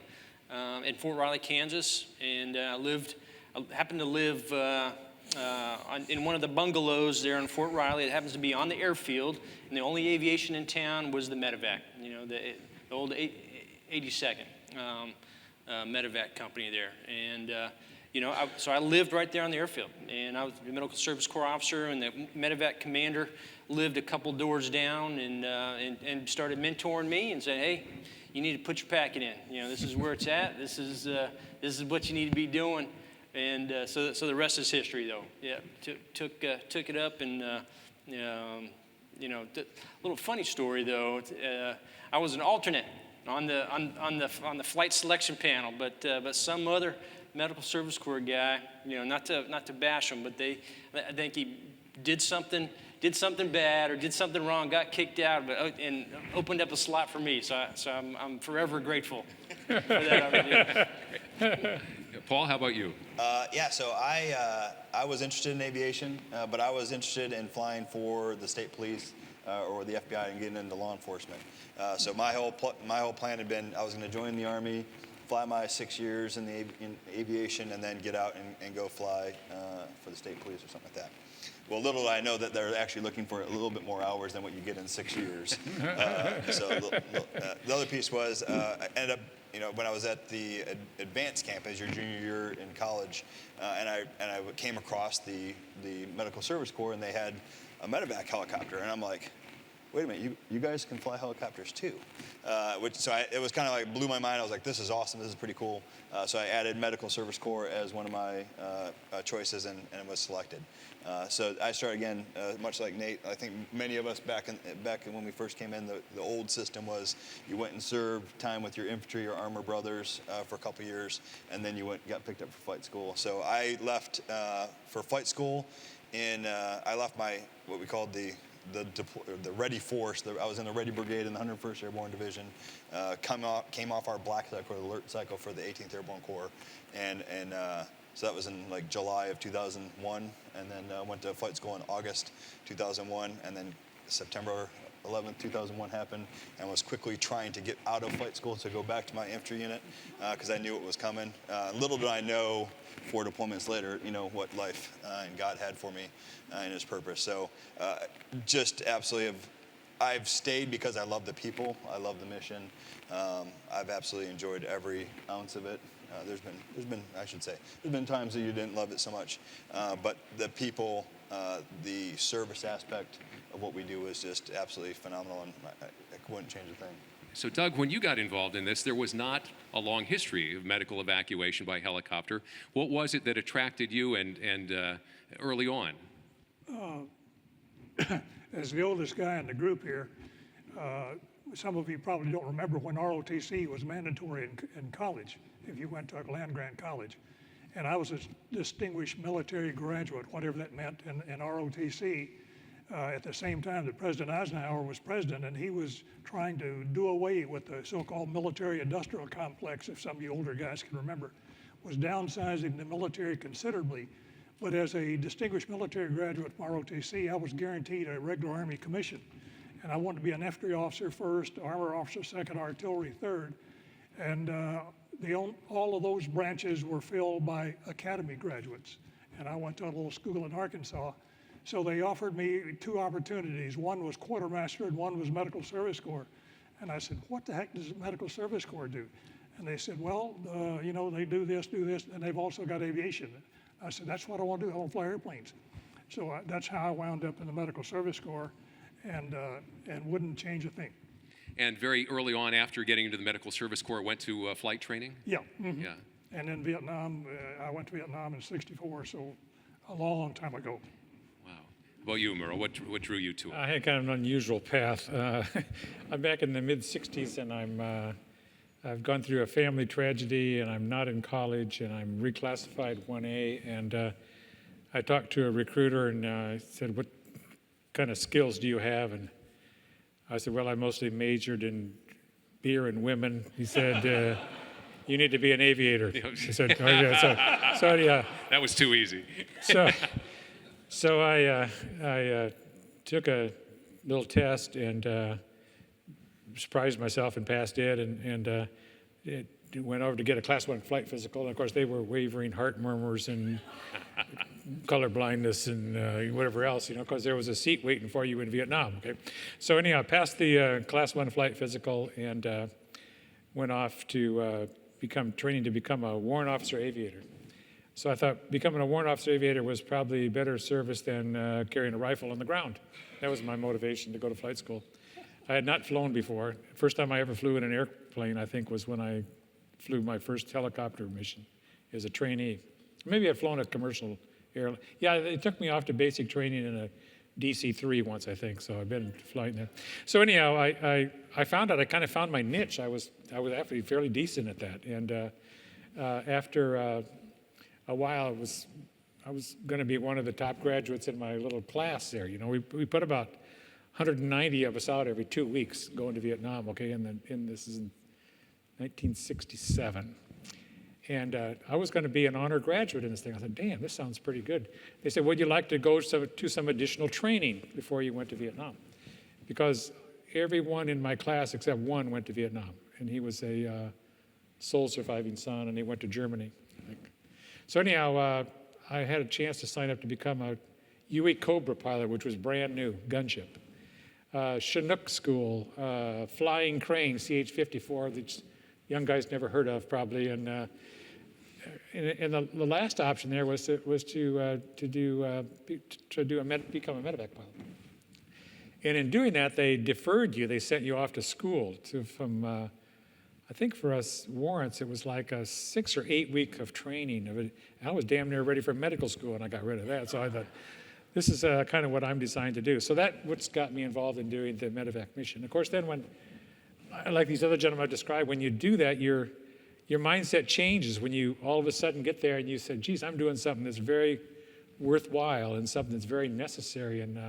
S6: in Fort Riley, Kansas, and happened to live in one of the bungalows there in Fort Riley. It happens to be on the airfield, and the only aviation in town was the Medivac, the old 82nd Medivac company there. And so I lived right there on the airfield, and I was the medical service corps officer, and the Medivac commander lived a couple doors down, and started mentoring me and saying, hey, you need to put your packet in. This is where it's at. This is what you need to be doing. And so the rest is history, though. Yeah, took it up, and little funny story though. I was an alternate on the flight selection panel, but some other medical service corps guy, not to bash him, but I think he did something bad or did something wrong, got kicked out, and opened up a slot for me. So I'm forever grateful for that opportunity.
S2: Paul, how about you?
S5: So I was interested in aviation, but I was interested in flying for the state police or the FBI and getting into law enforcement. So my whole plan had been I was going to join the Army, fly my 6 years in aviation, and then get out and go fly for the sate police or something like that. Well, little did I know that they're actually looking for a little bit more hours than what you get in 6 years. The other piece was I ended up, when I was at the advanced campus, your junior year in college, and I came across the medical service corps, and they had a medevac helicopter, and I'm like, wait a minute, you guys can fly helicopters too. It was kind of like blew my mind. I was like, this is awesome, this is pretty cool. So I added medical service corps as one of my choices and was selected. So I started again, much like Nate. I think many of us back when we first came in, the old system was you went and served time with your infantry or armor brothers for a couple years, and then you got picked up for flight school. So I left for flight school I left what we called the Ready Force. I was in the Ready Brigade in the 101st Airborne Division. Came off our black cycle, alert cycle for the 18th Airborne Corps, and so that was in like July of 2001, and then went to flight school in August 2001, and then September 11th, 2001 happened, and was quickly trying to get out of flight school to go back to my infantry unit because I knew it was coming. Little did I know, 4 deployments later, what life and God had for me and His purpose. So just absolutely I've stayed because I love the people. I love the mission. I've absolutely enjoyed every ounce of it. There's been times that you didn't love it so much, but the people, the service aspect of what we do is just absolutely phenomenal, and I wouldn't change a thing.
S2: So, Doug, when you got involved in this, there was not a long history of medical evacuation by helicopter. What was it that attracted you and early on?
S4: As the oldest guy in the group here, some of you probably don't remember when ROTC was mandatory in college, if you went to a land-grant college. And I was a distinguished military graduate, whatever that meant, in ROTC. At the same time that President Eisenhower was president, and he was trying to do away with the so-called military-industrial complex, if some of you older guys can remember, was downsizing the military considerably. But as a distinguished military graduate from ROTC, I was guaranteed a regular Army commission. And I wanted to be an F-3 officer first, armor officer second, artillery third. And all of those branches were filled by academy graduates. And I went to a little school in Arkansas. So they offered me 2 opportunities. One was quartermaster and one was medical service corps. And I said, what the heck does the medical service corps do? And they said, well, they do this, and they've also got aviation. I said, that's what I want to do. I want to fly airplanes. So that's how I wound up in the medical service corps, and wouldn't change a thing.
S2: And very early on, after getting into the medical service corps, went to flight training?
S4: Yeah. Mm-hmm.
S2: Yeah.
S4: And in Vietnam, I went to Vietnam in '64, so a long time ago.
S2: Wow. How about you, Merle? What drew you to it?
S3: I had kind of an unusual path. I'm back in the mid-'60s, and I've gone through a family tragedy, and I'm not in college, and I'm reclassified 1A, and I talked to a recruiter, and I said, what kind of skills do you have? And I said, well, I mostly majored in beer and women. He said, you need to be an aviator. He said, oh, yeah. So yeah.
S2: That was too easy.
S3: So I took a little test and surprised myself and passed it, and it went over to get a Class 1 flight physical. And of course, they were wavering heart murmurs and color blindness and whatever else, because there was a seat waiting for you in Vietnam. Okay, so anyhow, I passed the Class 1 flight physical and went off to training to become a warrant officer aviator. So I thought becoming a warrant officer aviator was probably better service than carrying a rifle on the ground. That was my motivation to go to flight school. I had not flown before. First time I ever flew in an airplane, I think, was when I flew my first helicopter mission as a trainee. Maybe I'd flown a commercial airline. Yeah, they took me off to basic training in a DC-3 once, I think, so I've been flying there. So anyhow, I found out, I kind of found my niche. I was actually fairly decent at that. And after a while, I was going to be one of the top graduates in my little class there. We put about 190 of us out every 2 weeks going to Vietnam, okay, and this is in 1967. And I was going to be an honor graduate in this thing. I said, damn, this sounds pretty good. They said, would you like to go to some additional training before you went to Vietnam? Because everyone in my class except one went to Vietnam. And he was a sole surviving son, and he went to Germany, I think. So anyhow, I had a chance to sign up to become a UE Cobra pilot, which was brand new, gunship. Chinook school, flying crane, CH-54, which young guys never heard of probably, and the last option there was to become a medevac pilot. And in doing that, they deferred you. They sent you off to school I think for us warrants, it was like a 6 or 8 week of training. I was damn near ready for medical school, and I got rid of that. So I thought, this is kind of what I'm designed to do. So that's what's got me involved in doing the medevac mission. Of course, then when, like these other gentlemen I described, when you do that, your mindset changes when you all of a sudden get there and you say, geez, I'm doing something that's very worthwhile and something that's very necessary. And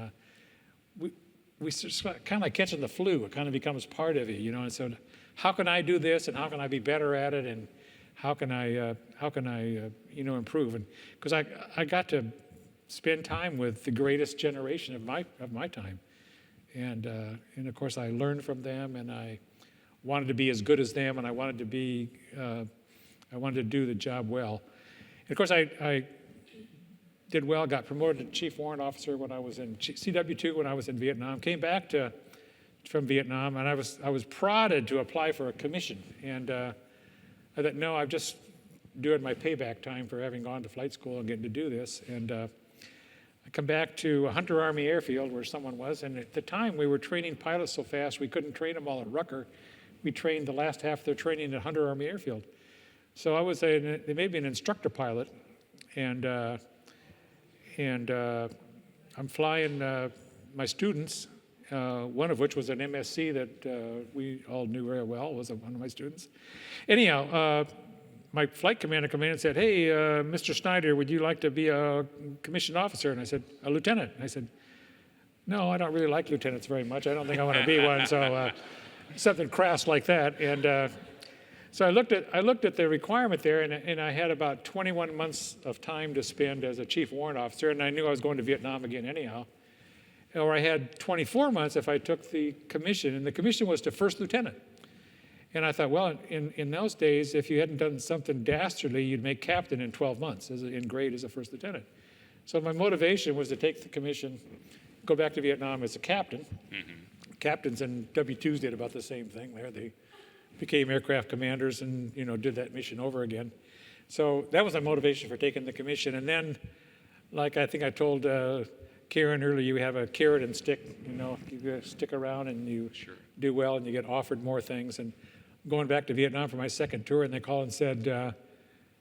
S3: we just kind of like catching the flu. It kind of becomes part of you, And so how can I do this, and how can I be better at it, and how can I improve? And because I got to spend time with the greatest generation of my time, and of course I learned from them, and I wanted to be as good as them, and I wanted to do the job well. And of course I did well, got promoted to chief warrant officer when I was in CW2 when I was in Vietnam. Came back to from Vietnam, and I was prodded to apply for a commission. And I thought, no, I'm just doing my payback time for having gone to flight school and getting to do this. And I come back to Hunter Army Airfield where someone was, and at the time we were training pilots so fast we couldn't train them all at Rucker. We trained the last half of their training at Hunter Army Airfield. So they made me an instructor pilot, and I'm flying my students, one of which was an MSc that we all knew very well, was one of my students. Anyhow, my flight commander came in and said, hey, Mr. Snyder, would you like to be a commissioned officer? And I said, a lieutenant. And I said, no, I don't really like lieutenants very much. I don't think I want to be one. So something crass like that. And so I looked at the requirement there, and I had about 21 months of time to spend as a chief warrant officer, and I knew I was going to Vietnam again anyhow. Or I had 24 months if I took the commission, and the commission was to first lieutenant. And I thought, well, in those days, if you hadn't done something dastardly, you'd make captain in 12 months in grade as a first lieutenant. So my motivation was to take the commission, go back to Vietnam as a captain. Mm-hmm. Captains and W-2s did about the same thing there. They became aircraft commanders and, did that mission over again. So that was my motivation for taking the commission. And then, like I think I told Karen earlier, you have a carrot and stick, you stick around and you do well and you get offered more things. And going back to Vietnam for my second tour, and they called and said,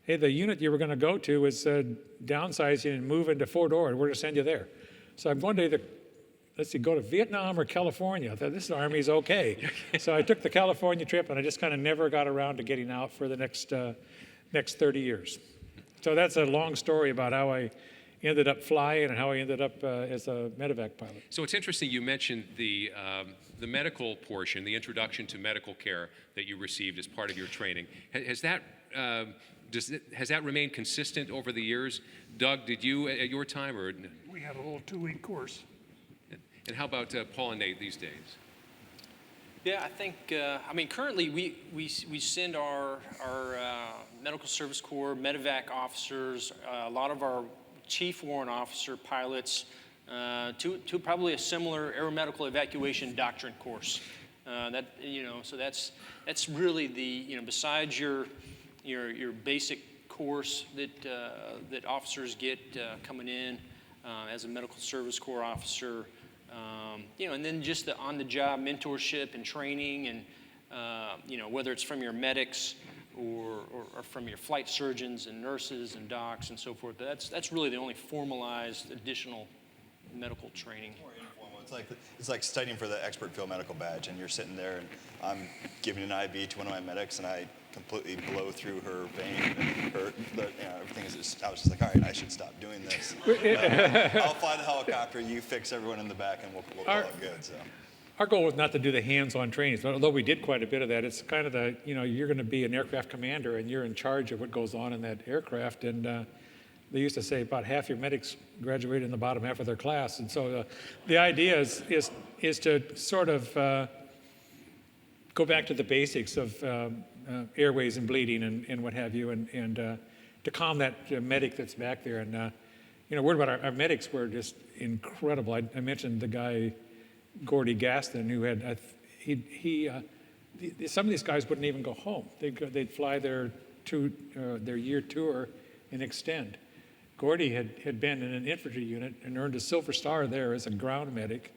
S3: hey, the unit you were going to go to is downsizing and moving to Fort Ord. We're going to send you there. So I'm going to either, go to Vietnam or California. I thought, this Army's okay. So I took the California trip, and I just kind of never got around to getting out for the next 30 years. So that's a long story about how I ended up flying and how I ended up as a medevac pilot.
S2: So it's interesting you mentioned the medical portion, the introduction to medical care that you received as part of your training. Has that remained consistent over the years? Doug, did you at your time? Or
S4: We had a little 2-week course.
S2: And how about Paul and Nate these days?
S6: Yeah, I think, currently we send our Medical Service Corps, Medivac officers, a lot of our Chief Warrant Officer pilots to probably a similar aeromedical evacuation doctrine course. So that's really the, besides your basic course that officers get coming in as a Medical Service Corps officer. And then just the on-the-job mentorship and training, and whether it's from your medics or from your flight surgeons and nurses and docs and so forth. That's really the only formalized additional medical training.
S5: More informal. It's like studying for the expert field medical badge, and you're sitting there, and I'm giving an IV to one of my medics, and I completely blow through her vein, and everything is just, I was just like, all right, I should stop doing this. I'll fly the helicopter, you fix everyone in the back, and we'll call it good. So.
S3: Our goal was not to do the hands-on trainings, but although we did quite a bit of that, it's kind of the, you're going to be an aircraft commander, and you're in charge of what goes on in that aircraft, and they used to say about half your medics graduated in the bottom half of their class, and so the idea is to sort of go back to the basics of airways and bleeding and what have you, and to calm that medic that's back there. And word about our medics were just incredible. I mentioned the guy Gordy Gaston, who had some of these guys wouldn't even go home. They'd fly their year tour and extend. Gordy had been in an infantry unit and earned a Silver Star there as a ground medic,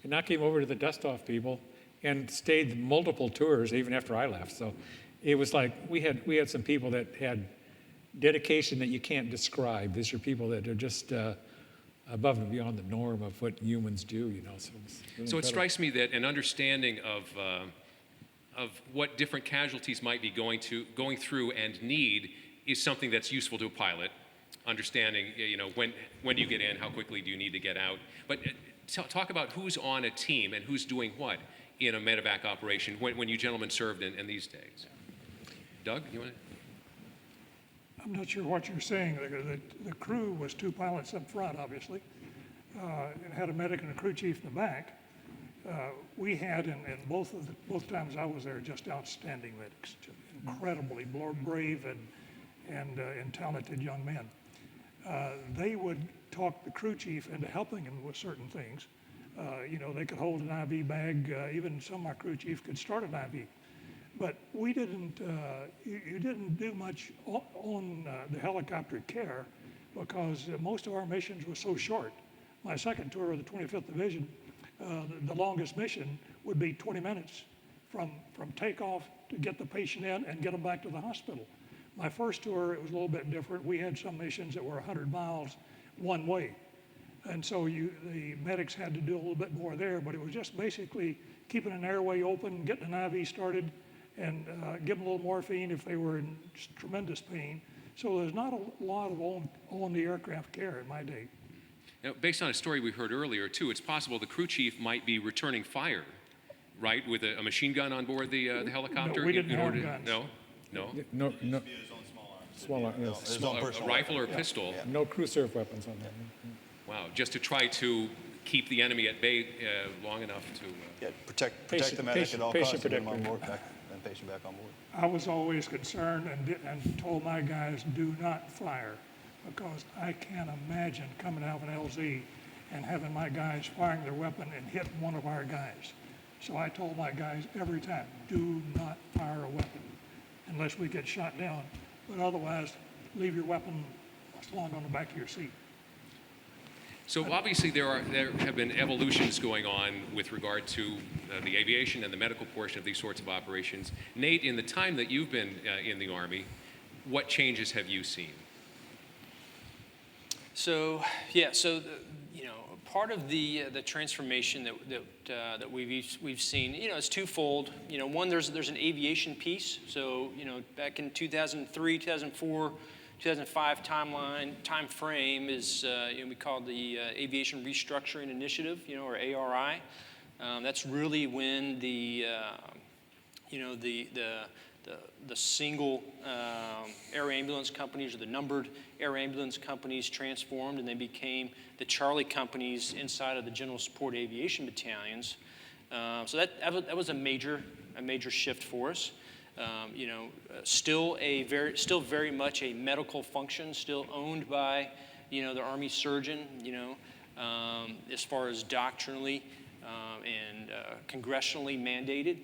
S3: and now came over to the dustoff people and stayed multiple tours even after I left. So it was like we had some people that had dedication that you can't describe. These are people that are just above and beyond the norm of what humans do, So
S2: it strikes me that an understanding of what different casualties might be going through and need is something that's useful to a pilot. Understanding, when do you get in, how quickly do you need to get out. But talk about who's on a team and who's doing what in a medevac operation when you gentlemen served in these days. Doug, you want to?
S4: I'm not sure what you're saying. The crew was 2 pilots up front, obviously, and had a medic and a crew chief in the back. We had, in both times I was there, just outstanding medics, just incredibly brave and talented young men. They would talk the crew chief into helping him with certain things. They could hold an IV bag. Even some of my crew chiefs could start an IV. But we didn't, you didn't do much on the helicopter care because most of our missions were so short. My second tour of the 25th Division, the longest mission would be 20 minutes from takeoff to get the patient in and get them back to the hospital. My first tour, it was a little bit different. We had some missions that were 100 miles one way. And so the medics had to do a little bit more there, but it was just basically keeping an airway open, getting an IV started, and give them a little morphine if they were in tremendous pain. So there's not a lot of on the aircraft care in my day.
S2: Now, based on a story we heard earlier, too, it's possible the crew chief might be returning fire, right, with a machine gun on board the helicopter?
S4: No, we didn't have guns.
S2: No?
S3: No, small arm, yes.
S5: His own
S2: A
S5: personal
S2: rifle or a pistol?
S5: Yeah.
S3: No crew surf weapons on that.
S2: Wow, just to try to keep the enemy at bay long enough to...
S5: Yeah, protect
S3: Patient-
S5: the medic
S3: patient-
S5: at all
S3: patient
S5: costs, and get him on
S3: protector.
S5: board, and patient back on board.
S4: I was always concerned and told my guys, do not fire, because I can't imagine coming out of an LZ and having my guys firing their weapon and hitting one of our guys. So I told my guys every time, do not fire a weapon unless we get shot down, but otherwise, leave your weapon slung on the back of your seat.
S2: So obviously there have been evolutions going on with regard to the aviation and the medical portion of these sorts of operations. Nate, in the time that you've been in the Army, what changes have you seen?
S6: So part of the transformation that we've seen, it's twofold. One, there's an aviation piece. So back in 2003, 2004, 2005 time frame is we call the Aviation Restructuring Initiative, or ARI. That's really when the single air ambulance companies or the numbered air ambulance companies transformed, and they became the Charlie companies inside of the General Support Aviation Battalions. So that was a major shift for us. Still very much a medical function, still owned by, the Army surgeon, as far as doctrinally and congressionally mandated,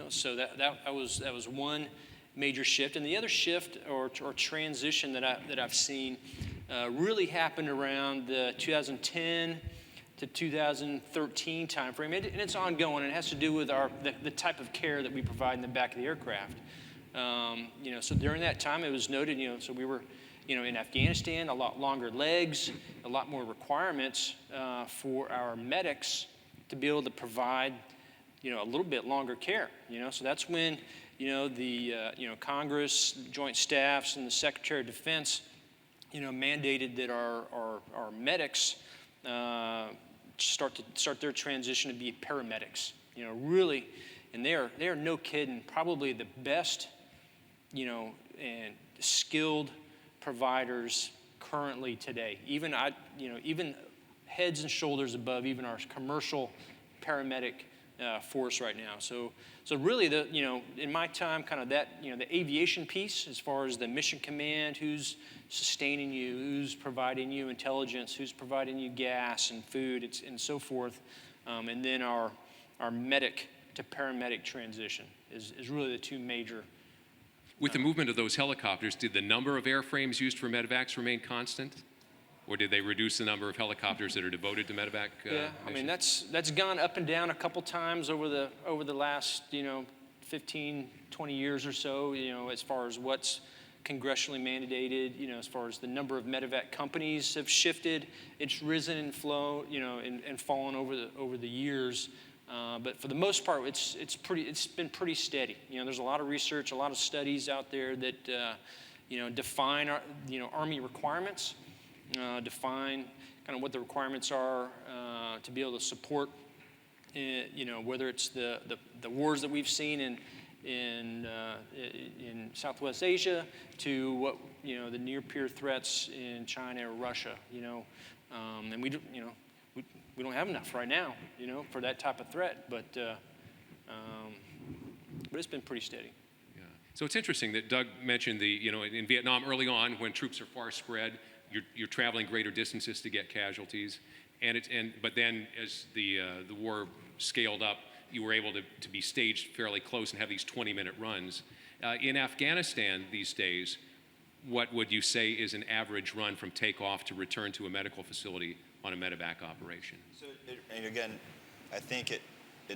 S6: So that was one major shift, and the other shift or transition that I've seen really happened around the 2010 to 2013 timeframe, and it's ongoing. And it has to do with the type of care that we provide in the back of the aircraft. So during that time, it was noted, so we were, in Afghanistan, a lot longer legs, a lot more requirements for our medics to be able to provide, a little bit longer care. So that's when, the Congress, Joint Staffs, and the Secretary of Defense, mandated that our medics start their transition to be paramedics. Really, and they are no kidding, probably the best, and skilled providers currently today. Even heads and shoulders above even our commercial paramedic force right now. So really, in my time, kind of that, the aviation piece, as far as the mission command, who's sustaining you, who's providing you intelligence, who's providing you gas and food, and so forth, and then our medic to paramedic transition is really the two major.
S2: With the movement of those helicopters, did the number of airframes used for medevacs remain constant? Or did they reduce the number of helicopters that are devoted to medevac?
S6: Yeah, I mean, that's gone up and down a couple times over the last 15, 20 years or so, as far as what's congressionally mandated, as far as the number of medevac companies have shifted. It's risen and flown, and fallen over the years. But for the most part, it's been pretty steady. There's a lot of research, a lot of studies out there that define our, Army requirements, define kind of what the requirements are to be able to support, whether it's the wars that we've seen in Southwest Asia to what the near-peer threats in China or Russia. And we don't have enough right now, for that type of threat, but it's been pretty steady.
S2: Yeah. So it's interesting that Doug mentioned in Vietnam early on, when troops are far spread, you're traveling greater distances to get casualties, But then as the war scaled up, you were able to be staged fairly close and have these 20-minute runs. In Afghanistan these days, what would you say is an average run from takeoff to return to a medical facility on a medevac operation?
S5: So, and again, I think it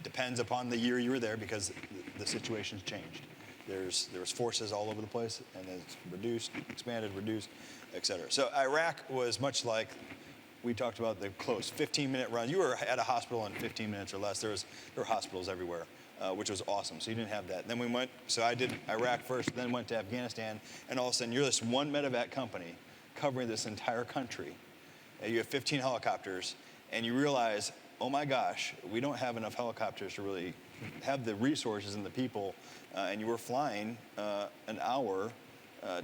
S5: depends upon the year you were there, because the situation's changed. There was forces all over the place, and it's reduced, expanded, reduced, et cetera. So Iraq was much like we talked about, the close 15-minute run. You were at a hospital in 15 minutes or less. There were hospitals everywhere, which was awesome. So you didn't have that. Then I did Iraq first, then went to Afghanistan, and all of a sudden you're this one medevac company covering this entire country. You have 15 helicopters, and you realize, oh my gosh, we don't have enough helicopters to really have the resources and the people, and you were flying an hour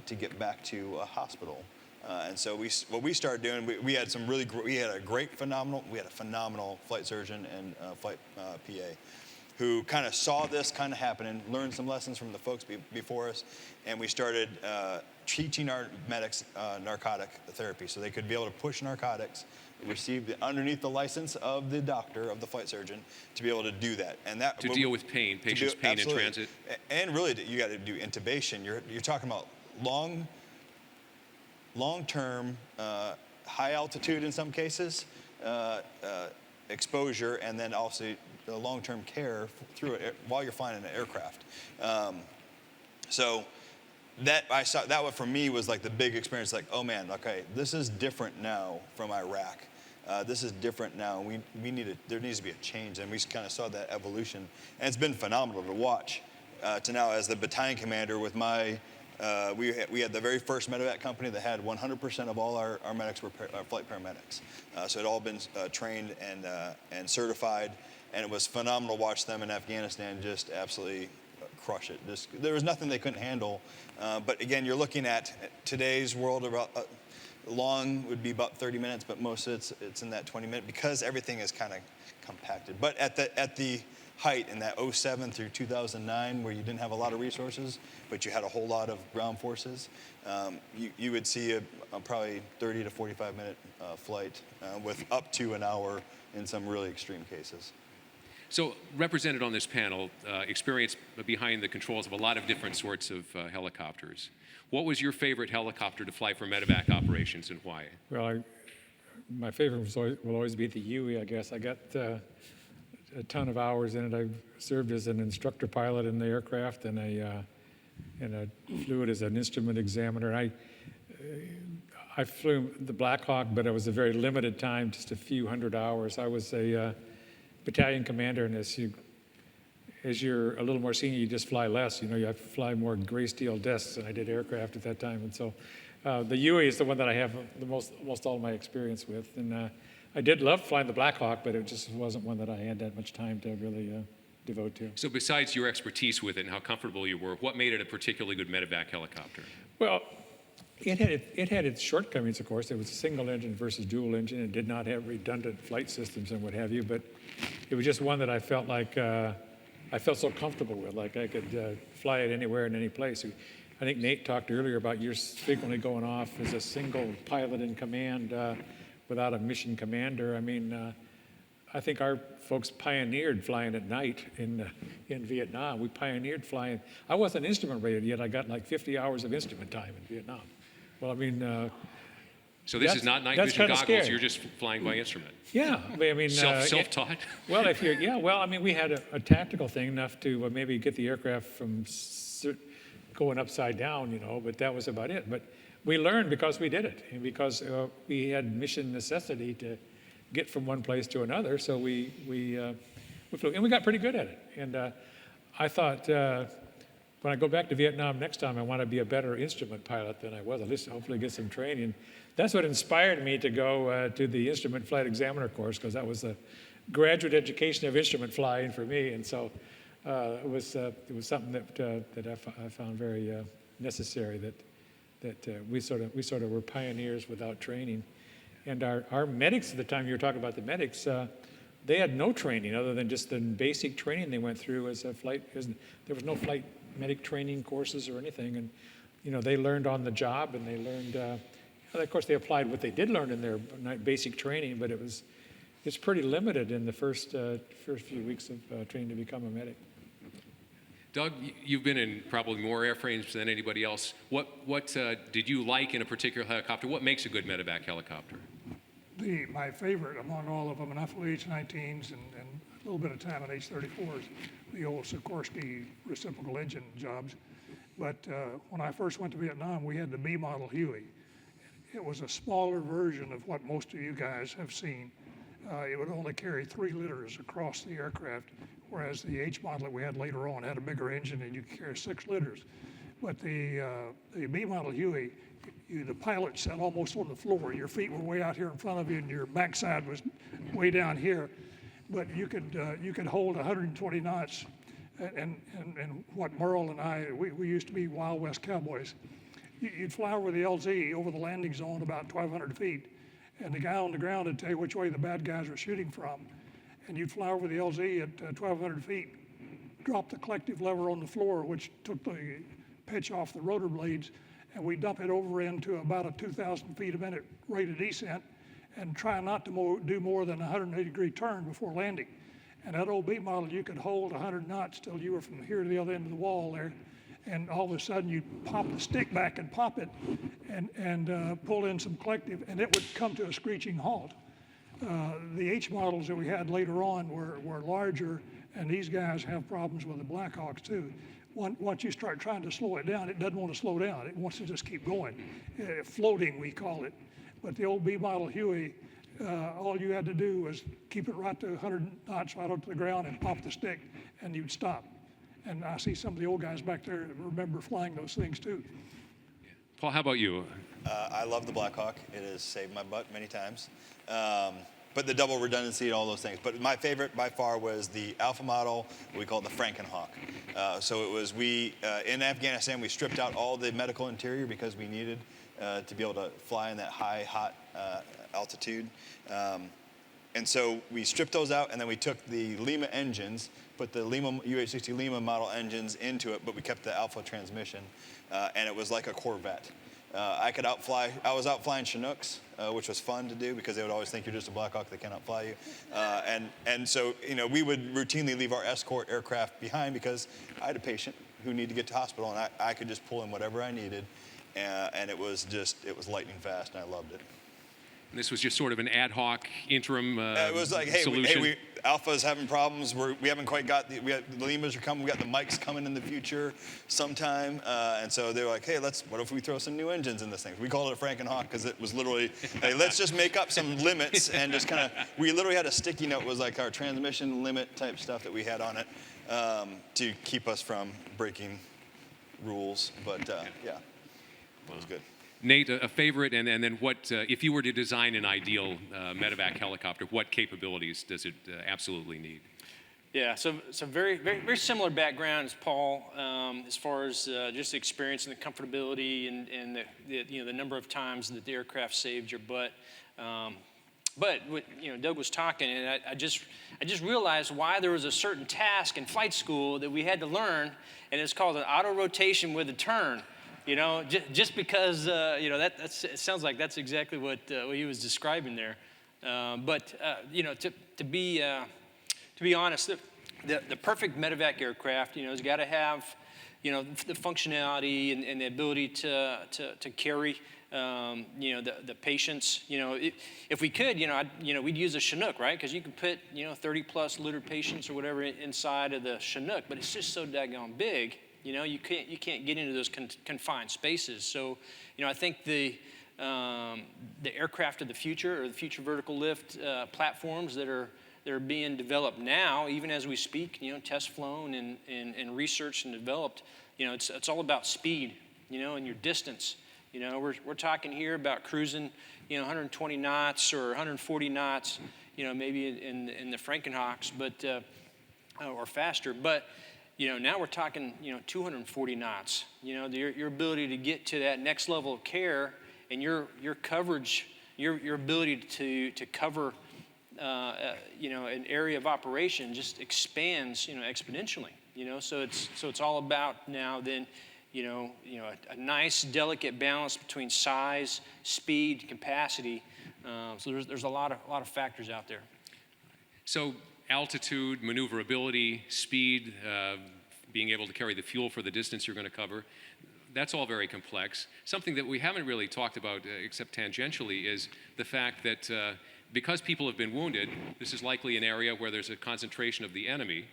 S5: to get back to a hospital. And so what we started doing, we had a phenomenal flight surgeon and flight PA who kind of saw this kind of happening, learned some lessons from the folks before us, and we started teaching our medics narcotic therapy, so they could be able to push narcotics, receive underneath the license of the doctor, of the flight surgeon, to be able to do that. And that
S2: to deal with pain, patients' pain in transit.
S5: And really, you got to do intubation. You're talking about long-term, high altitude in some cases, exposure, and then also the long-term care through it while you're flying in an aircraft. So that for me was like the big experience. Like, oh man, okay, this is different now from Iraq. This is different now. There needs to be a change, and we kind of saw that evolution, and it's been phenomenal to watch. To now, as the battalion commander, with my we had the very first medevac company that had 100% of all our medics were flight paramedics. So it had all been trained and certified, and it was phenomenal to watch them in Afghanistan just absolutely crush it. There was nothing they couldn't handle. But again, you're looking at today's world, about long would be about 30 minutes, but most of it's in that 20-minute, because everything is kind of compacted. But at the height in that 07 through 2009, where you didn't have a lot of resources, but you had a whole lot of ground forces, you would see a probably 30 to 45-minute flight with up to an hour in some really extreme cases.
S2: So represented on this panel, experience behind the controls of a lot of different sorts of helicopters. What was your favorite helicopter to fly for medevac operations, and why?
S3: Well, my favorite will always be the Huey, I guess. I got a ton of hours in it. I served as an instructor pilot in the aircraft, and I flew it as an instrument examiner. I flew the Black Hawk, but it was a very limited time, just a few hundred hours. I was a battalion commander, and as you're a little more senior, you just fly less. You have to fly more gray steel discs, and I did aircraft at that time. And so the Huey is the one that I have the most all my experience with. And I did love flying the Black Hawk, but it just wasn't one that I had that much time to really devote to.
S2: So besides your expertise with it and how comfortable you were, what made it a particularly good medevac helicopter?
S3: Well, it had its shortcomings, of course. It was a single engine versus dual engine. It did not have redundant flight systems and what have you, but it was just one that I felt like I felt so comfortable with, like I could fly it anywhere in any place. I think Nate talked earlier about yours frequently going off as a single pilot in command without a mission commander. I mean, I think our folks pioneered flying at night in Vietnam. We pioneered flying. I wasn't instrument rated yet. I got like 50 hours of instrument time in Vietnam. Well, I mean,
S2: so this is not night vision goggles. Scary. You're just flying by instrument.
S3: Yeah, I mean,
S2: self-taught.
S3: Well, well, I mean, we had a tactical thing enough to maybe get the aircraft from going upside down, but that was about it. But we learned because we did it, and because we had mission necessity to get from one place to another. So we flew, and we got pretty good at it. And I thought, when I go back to Vietnam next time, I want to be a better instrument pilot than I was. At least hopefully get some training. That's what inspired me to go to the instrument flight examiner course, because that was the graduate education of instrument flying for me. And so it was something that I found very necessary. That we sort of were pioneers without training. And our medics at the time, you were talking about the medics, they had no training other than just the basic training they went through as a flight. There was no flight medic training courses or anything, and they learned on the job, and they learned. Of course, they applied what they did learn in their basic training, but it was it's pretty limited in the first few weeks of training to become a medic.
S2: Doug, you've been in probably more airframes than anybody else. What did you like in a particular helicopter? What makes a good medevac helicopter?
S4: My favorite among all of them, and I flew H-19s and a little bit of time on H-34s, the old Sikorsky reciprocal engine jobs. But when I first went to Vietnam, we had the B model Huey. It was a smaller version of what most of you guys have seen. It would only carry 3 litters across the aircraft, whereas the H model that we had later on had a bigger engine and you could carry 6 litters. But the B model Huey, the pilot sat almost on the floor. Your feet were way out here in front of you and your backside was way down here. But you could hold 120 knots. And what Merle and I, we used to be Wild West cowboys. You'd fly over the LZ, over the landing zone about 1,200 feet, and the guy on the ground would tell you which way the bad guys were shooting from. And you'd fly over the LZ at 1,200 feet, drop the collective lever on the floor, which took the pitch off the rotor blades, and we dump it over into about a 2,000 feet a minute rate of descent, and try not to do more than a 180-degree turn before landing. And that old B model, you could hold 100 knots till you were from here to the other end of the wall there. And all of a sudden, you'd pop the stick back and pop it and pull in some collective, and it would come to a screeching halt. The H models that we had later on were larger, and these guys have problems with the Blackhawks too. Once you start trying to slow it down, it doesn't want to slow down. It wants to just keep going. Floating, we call it. But the old B model Huey, all you had to do was keep it right to 100 knots right up to the ground and pop the stick, and you'd stop. And I see some of the old guys back there that remember flying those things too.
S2: Paul, how about you?
S5: I love the Blackhawk. It has saved my butt many times. But the double redundancy and all those things. But my favorite by far was the Alpha model. We call it the Franken Hawk. So it was in Afghanistan, we stripped out all the medical interior because we needed to be able to fly in that high, hot altitude. And so we stripped those out, and then we took the Lima engines, put the Lima UH-60 Lima model engines into it, but we kept the Alpha transmission, and it was like a Corvette. I was out flying Chinooks, which was fun to do because they would always think you're just a Blackhawk, they cannot fly you. And so, we would routinely leave our escort aircraft behind because I had a patient who needed to get to hospital, and I could just pull in whatever I needed, and it was lightning fast, and I loved it.
S2: And this was just sort of an ad hoc interim
S5: it was like, hey,
S2: solution.
S5: Alpha's having problems. We haven't quite got the Limas are coming. We got the mics coming in the future sometime. And so they were like, hey, what if we throw some new engines in this thing? We called it a Franken Hawk because it was literally, hey, let's just make up some limits and just kind of, we literally had a sticky note, was like our transmission limit type stuff that we had on it to keep us from breaking rules. But yeah, it was good.
S2: Nate, a favorite, and then what, if you were to design an ideal medevac helicopter, what capabilities does it absolutely need?
S6: Yeah, so very, very, very similar background as Paul, as far as just experience and the comfortability and the number of times that the aircraft saved your butt. But what, Doug was talking, and I just realized why there was a certain task in flight school that we had to learn, and it's called an auto rotation with a turn. Just because it sounds like that's exactly what he was describing there. To be honest, the perfect medevac aircraft, has got to have, the functionality and the ability to carry, the patients. If we could, we'd use a Chinook, right? Because you can put, 30+ liter patients or whatever inside of the Chinook, but it's just so daggone big. You can't get into those confined spaces. So, I think the aircraft of the future, or the future vertical lift platforms that are being developed now, even as we speak, test flown and researched and developed, it's all about speed, and your distance. We're talking here about cruising, 120 knots or 140 knots, maybe in the Franken Hawks, but or faster, but. Now we're talking, 240 knots. Your ability to get to that next level of care and your coverage, your ability to cover, an area of operation just expands, exponentially. So it's all about now then, a nice delicate balance between size, speed, capacity. So there's a lot of factors out there.
S2: So altitude, maneuverability, speed, being able to carry the fuel for the distance you're going to cover, that's all very complex. Something that we haven't really talked about except tangentially is the fact that because people have been wounded, this is likely an area where there's a concentration of the enemy,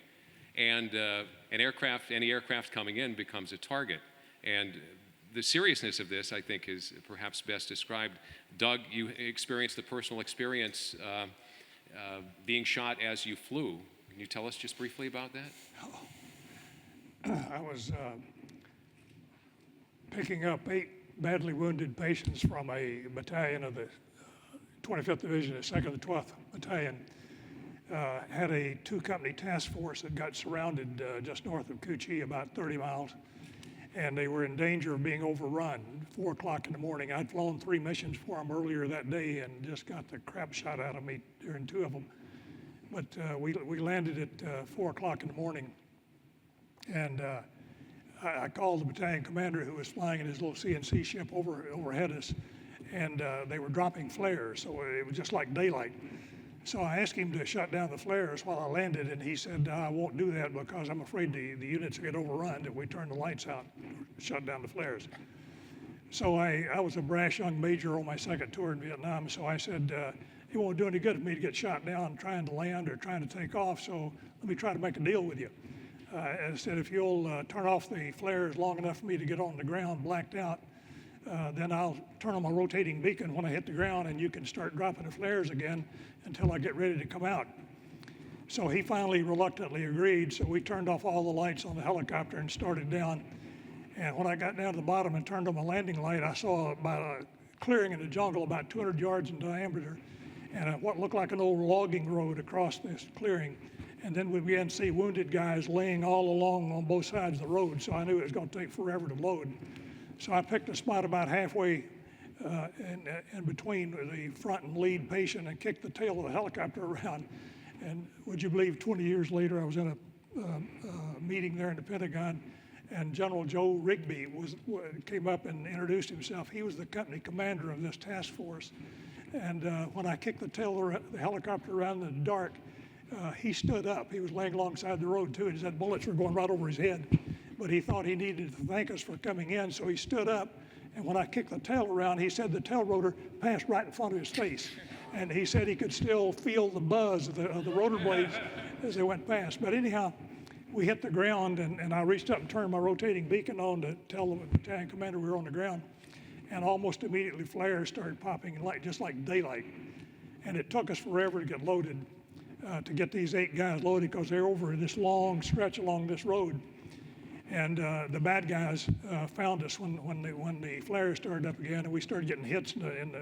S2: and any aircraft coming in becomes a target. And the seriousness of this, I think, is perhaps best described. Doug, you experienced the personal experience being shot as you flew. Can you tell us just briefly about that?
S4: I was picking up 8 badly wounded patients from a battalion of the 25th Division, the 2nd and 12th Battalion. Had a 2-company task force that got surrounded just north of Kuchi, about 30 miles, and they were in danger of being overrun. 4 o'clock in the morning. I'd flown 3 missions for them earlier that day and just got the crap shot out of me during 2 of them. But we landed at 4 o'clock in the morning, and I called the battalion commander who was flying in his little CNC ship overhead us, and they were dropping flares, so it was just like daylight. So I asked him to shut down the flares while I landed, and he said, I won't do that because I'm afraid the units will get overrun if we turn the lights out, shut down the flares. So I was a brash young major on my 2nd tour in Vietnam, so I said, it won't do any good for me to get shot down trying to land or trying to take off, so let me try to make a deal with you. I said, if you'll turn off the flares long enough for me to get on the ground blacked out, then I'll turn on my rotating beacon when I hit the ground, and you can start dropping the flares again until I get ready to come out. So he finally reluctantly agreed, so we turned off all the lights on the helicopter and started down. And when I got down to the bottom and turned on my landing light, I saw about a clearing in the jungle about 200 yards in diameter, and what looked like an old logging road across this clearing. And then we began to see wounded guys laying all along on both sides of the road, so I knew it was going to take forever to load. So I picked a spot about halfway in between the front and lead patient and kicked the tail of the helicopter around. And would you believe 20 years later I was in a meeting there in the Pentagon, and General Joe Rigby came up and introduced himself. He was the company commander of this task force. And when I kicked the tail of the helicopter around in the dark, he stood up. He was laying alongside the road too, and his bullets were going right over his head. But he thought he needed to thank us for coming in, so he stood up. And when I kicked the tail around, he said the tail rotor passed right in front of his face. And he said he could still feel the buzz of the rotor blades as they went past. But anyhow, we hit the ground, and I reached up and turned my rotating beacon on to tell the battalion commander we were on the ground. And almost immediately flares started popping just like daylight. And it took us forever to get loaded, to get these 8 guys loaded, because they're over this long stretch along this road. And the bad guys found us when the flares started up again, and we started getting hits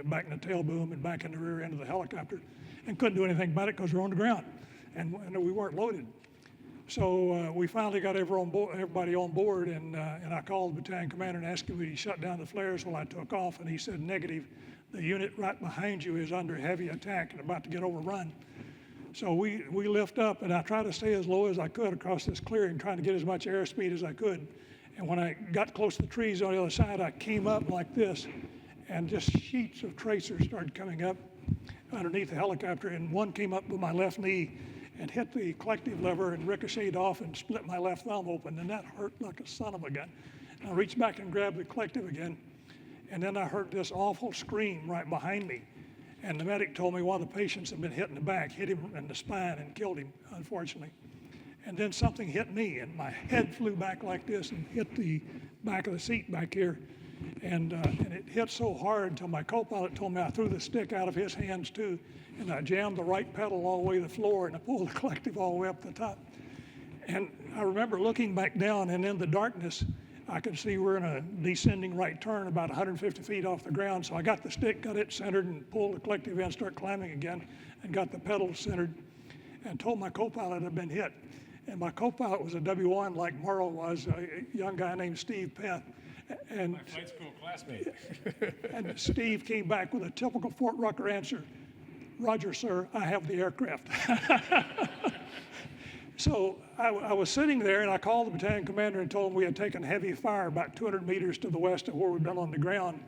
S4: back in the tail boom and back in the rear end of the helicopter, and couldn't do anything about it because we're on the ground, and we weren't loaded. So we finally got everybody on board, and I called the battalion commander and asked him if he shut down the flares while I took off, and he said negative. The unit right behind you is under heavy attack and about to get overrun. So we lift up, and I try to stay as low as I could across this clearing, trying to get as much airspeed as I could. And when I got close to the trees on the other side, I came up like this, and just sheets of tracers started coming up underneath the helicopter, and one came up with my left knee and hit the collective lever and ricocheted off and split my left thumb open, and that hurt like a son of a gun. And I reached back and grabbed the collective again, and then I heard this awful scream right behind me. And the medic told me one of the patients had been hit in the back, hit him in the spine and killed him, unfortunately. And then something hit me, and my head flew back like this and hit the back of the seat back here. And it hit so hard until my co-pilot told me I threw the stick out of his hands too, and I jammed the right pedal all the way to the floor, and I pulled the collective all the way up to the top. And I remember looking back down, and in the darkness, I could see we're in a descending right turn about 150 feet off the ground. So I got the stick, got it centered, and pulled the collective in, started climbing again, and got the pedal centered, and told my co-pilot I'd been hit. And my co-pilot was a W1 like Merle was, a young guy named Steve Peth. And
S3: My flight school classmate.
S4: and Steve came back with a typical Fort Rucker answer: "Roger, sir, I have the aircraft." So I was sitting there, and I called the battalion commander and told him we had taken heavy fire about 200 meters to the west of where we'd been on the ground.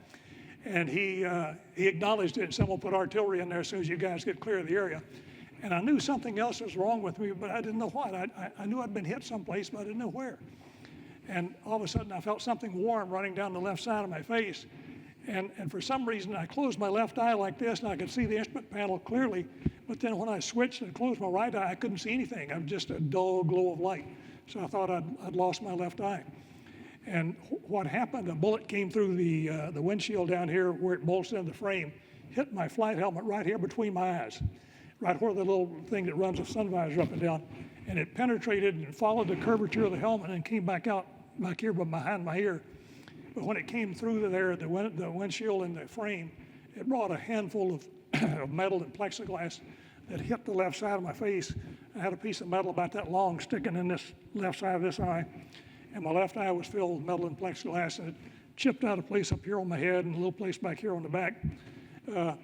S4: And he acknowledged it and said, "We'll put artillery in there as soon as you guys get clear of the area." And I knew something else was wrong with me, but I didn't know what. I knew I'd been hit someplace, but I didn't know where. And all of a sudden, I felt something warm running down the left side of my face. And for some reason, I closed my left eye like this, and I could see the instrument panel clearly. But then when I switched and closed my right eye, I couldn't see anything. I was just a dull glow of light. So I thought I'd lost my left eye. And what happened, a bullet came through the windshield down here where it bolts into the frame, hit my flight helmet right here between my eyes, right where the little thing that runs the sun visor up and down. And it penetrated and followed the curvature of the helmet and came back out back here behind my ear. But when it came through there, the windshield and the frame, it brought a handful of metal and plexiglass that hit the left side of my face. I had a piece of metal about that long sticking in this left side of this eye. And my left eye was filled with metal and plexiglass, and it chipped out a place up here on my head and a little place back here on the back. I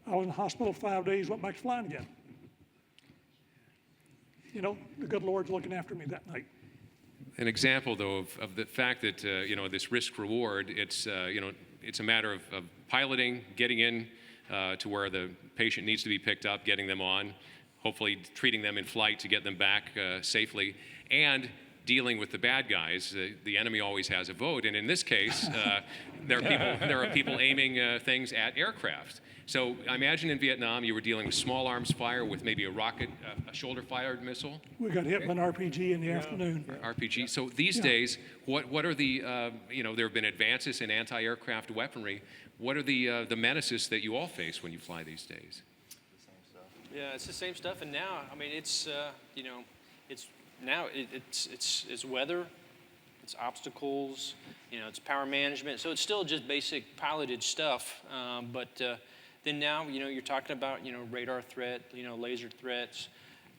S4: was in the hospital 5 days, went back to flying again. You know, the good Lord's looking after me that night.
S2: An example, though, of the fact that, this risk-reward, it's a matter of piloting, getting in to where the patient needs to be picked up, getting them on, hopefully treating them in flight to get them back safely, and dealing with the bad guys. The enemy always has a vote, and in this case, there are people aiming things at aircraft. So I imagine in Vietnam you were dealing with small arms fire with maybe a rocket, a shoulder-fired missile.
S4: We got hit with an RPG in the afternoon.
S2: RPG. So these days, what are the there have been advances in anti-aircraft weaponry. What are the menaces that you all face when you fly these days?
S6: Yeah, it's the same stuff, and now, I mean, it's it's weather, it's obstacles, it's power management. So it's still just basic piloted stuff, but then now, you're talking about, radar threat, laser threats,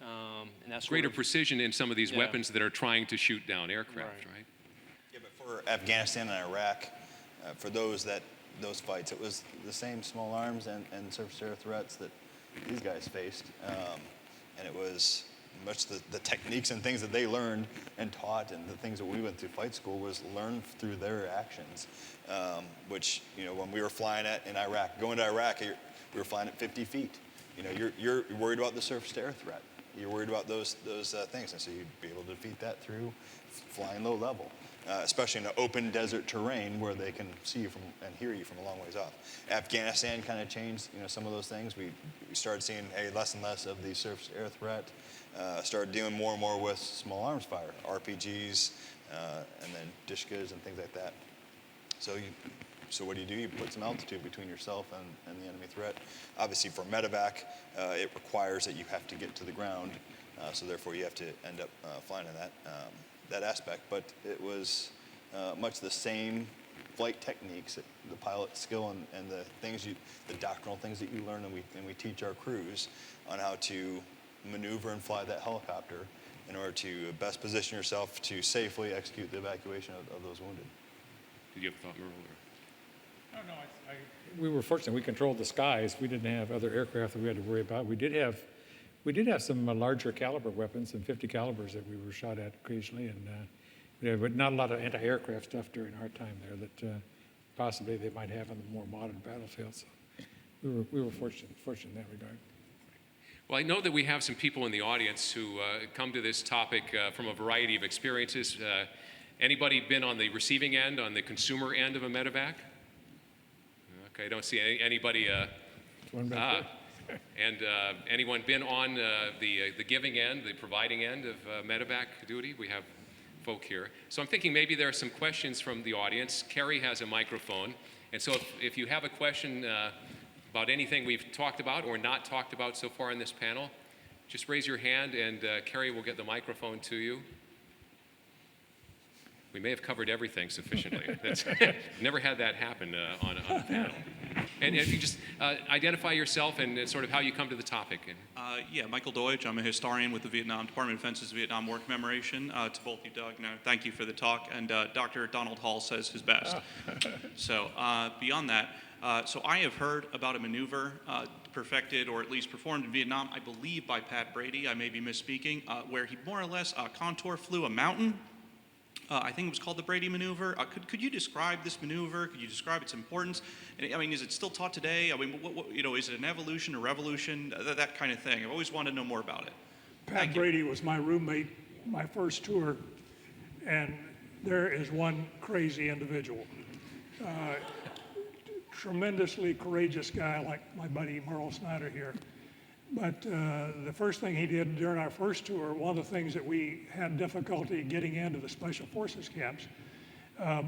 S6: and that's
S2: greater precision in some of these weapons that are trying to shoot down aircraft, right?
S5: Yeah, but for Afghanistan and Iraq, for those fights, it was the same small arms and surface air threats that these guys faced, and it was much the techniques and things that they learned and taught, and the things that we went through flight school was learned through their actions, which, when we were flying in Iraq, going to Iraq, we were flying at 50 feet. You're worried about the surface air threat. You're worried about those things, and so you'd be able to defeat that through flying low level, especially in an open desert terrain where they can see you and hear you from a long ways off. Afghanistan kind of changed, some of those things. We started seeing less and less of the surface air threat. Started dealing more and more with small arms fire, RPGs, and then Dishkas and things like that. So what do? You put some altitude between yourself and the enemy threat. Obviously for medevac, it requires that you have to get to the ground, so therefore you have to end up flying in that aspect. But it was much the same flight techniques, the pilot skill and the doctrinal things that you learn, and we teach our crews on how to maneuver and fly that helicopter in order to best position yourself to safely execute the evacuation of those wounded.
S2: Did you have a thought, Merle?
S3: No, we were fortunate. We controlled the skies. We didn't have other aircraft that we had to worry about. We did have some larger caliber weapons, some 50 calibers that we were shot at occasionally, and but not a lot of anti-aircraft stuff during our time there that possibly they might have on the more modern battlefields. So we were fortunate in that regard.
S2: Well, I know that we have some people in the audience who come to this topic from a variety of experiences. Anybody been on the receiving end, on the consumer end of a medevac? Okay, I don't see anybody.
S3: One back there.
S2: And anyone been on the giving end, the providing end of medevac duty? We have folk here. So I'm thinking maybe there are some questions from the audience. Carrie has a microphone. And so if you have a question about anything we've talked about or not talked about so far in this panel, just raise your hand and Carrie will get the microphone to you. We may have covered everything sufficiently. That's never had that happen on a panel. And if you just identify yourself and sort of how you come to the topic.
S7: Yeah, Michael Deutsch. I'm a historian with the Department of Defense's Vietnam War Commemoration. To both you, Doug, thank you for the talk. And Dr. Donald Hall says his best. So beyond that, so I have heard about a maneuver perfected or at least performed in Vietnam, I believe by Pat Brady, I may be misspeaking, where he more or less contour flew a mountain I think it was called the Brady Maneuver. Could you describe this maneuver? Could you describe its importance? And, I mean, is it still taught today? I mean, is it an evolution or revolution? That kind of thing. I've always wanted to know more about it.
S4: Pat Brady was my roommate my first tour, and there is one crazy individual. Tremendously courageous guy like my buddy Merle Snyder here. But the first thing he did during our first tour, one of the things that we had difficulty getting into the Special Forces camps,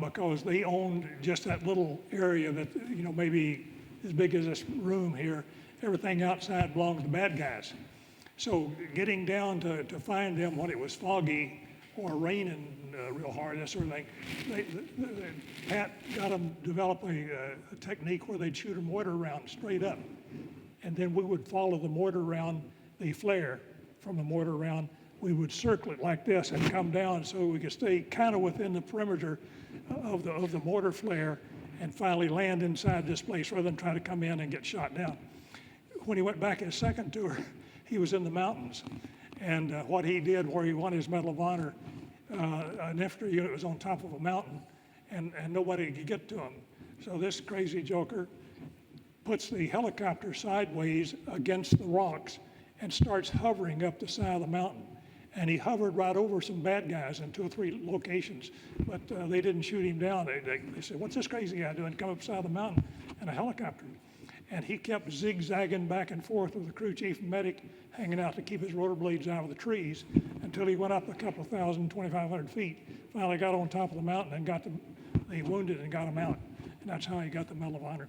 S4: because they owned just that little area that, maybe as big as this room here, everything outside belonged to the bad guys. So getting down to find them when it was foggy or raining real hard, that sort of thing, Pat got them to develop a technique where they'd shoot a mortar round straight up. And then we would follow the mortar round, the flare from the mortar round. We would circle it like this and come down so we could stay kind of within the perimeter of the mortar flare and finally land inside this place rather than try to come in and get shot down. When he went back his second tour, he was in the mountains. And what he did, where he won his Medal of Honor, an infantry unit was on top of a mountain and nobody could get to him. So this crazy joker puts the helicopter sideways against the rocks and starts hovering up the side of the mountain. And he hovered right over some bad guys in 2 or 3 locations, but they didn't shoot him down. They said, "What's this crazy guy doing? Come up the side of the mountain in a helicopter." And he kept zigzagging back and forth with the crew chief and medic hanging out to keep his rotor blades out of the trees until he went up a couple thousand, 2,500 feet, finally got on top of the mountain and got the wounded and got them out. And that's how he got the Medal of Honor.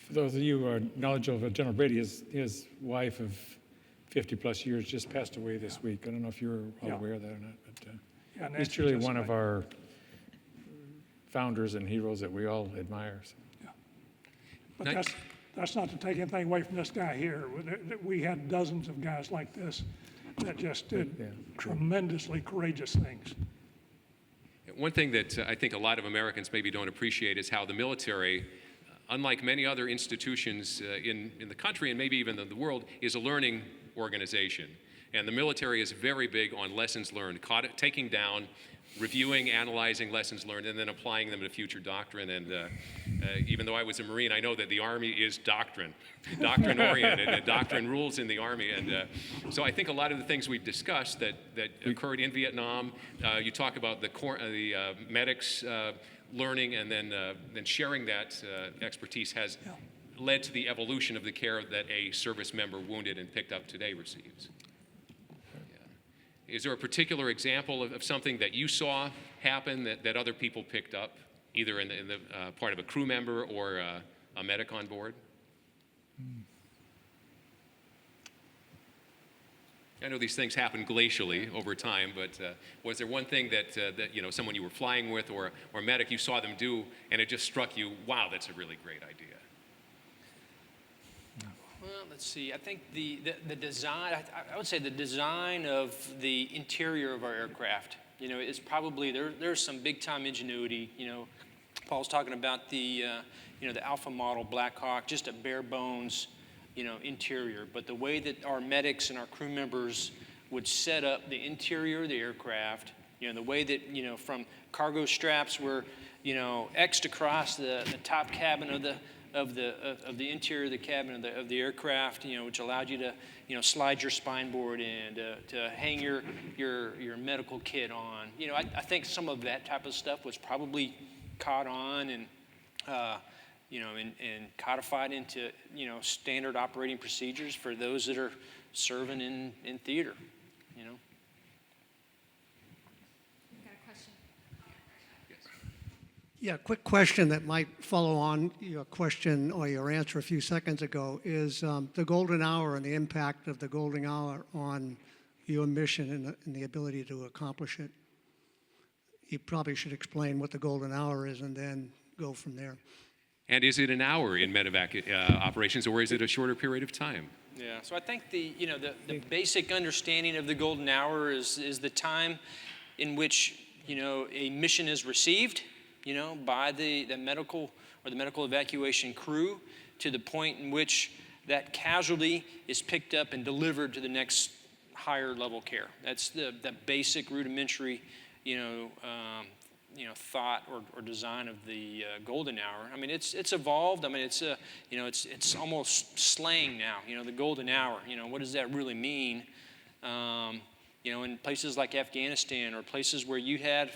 S3: For those of you who are knowledgeable of General Brady, his wife of 50 plus years just passed away this week. I don't know if you're all aware of that or not, but he's truly one of our founders and heroes that we all admire. So.
S4: Yeah. But that's not to take anything away from this guy here. We had dozens of guys like this that just did tremendously courageous things.
S2: One thing that I think a lot of Americans maybe don't appreciate is how the military, unlike many other institutions in the country and maybe even in the world, is a learning organization. And the military is very big on lessons learned, taking down, reviewing, analyzing lessons learned, and then applying them to future doctrine. And even though I was a Marine, I know that the Army is doctrine-oriented, and doctrine rules in the Army. And so I think a lot of the things we've discussed that occurred in Vietnam, you talk about the medics learning and then sharing that expertise has led to the evolution of the care that a service member wounded and picked up today receives. Is there a particular example of something that you saw happen that other people picked up, either in the part of a crew member or a medic on board? I know these things happen glacially over time, but was there one thing that someone you were flying with or a medic, you saw them do, and it just struck you, wow, that's a really great idea?
S6: Well, let's see. I think the design, I would say the design of the interior of our aircraft, is probably, there's some big time ingenuity. Paul's talking about the Alpha model Black Hawk, just a bare bones, interior. But the way that our medics and our crew members would set up the interior of the aircraft, the way that, from cargo straps were, X'd across the top cabin of the interior of the cabin of the aircraft, which allowed you to, slide your spine board in, to hang your medical kit on. I think some of that type of stuff was probably caught on and, and codified into, standard operating procedures for those that are serving in theater,
S8: Yeah, quick question that might follow on your question or your answer a few seconds ago is the golden hour and the impact of the golden hour on your mission and the ability to accomplish it. You probably should explain what the golden hour is and then go from there.
S2: And is it an hour in medevac operations, or is it a shorter period of time?
S6: Yeah, so I think the basic understanding of the golden hour is the time in which, a mission is received, by the medical or the medical evacuation crew to the point in which that casualty is picked up and delivered to the next higher level care. That's the basic rudimentary, thought or design of the golden hour. I mean, it's evolved. I mean, it's almost slang now. The golden hour. What does that really mean? In places like Afghanistan or places where you had,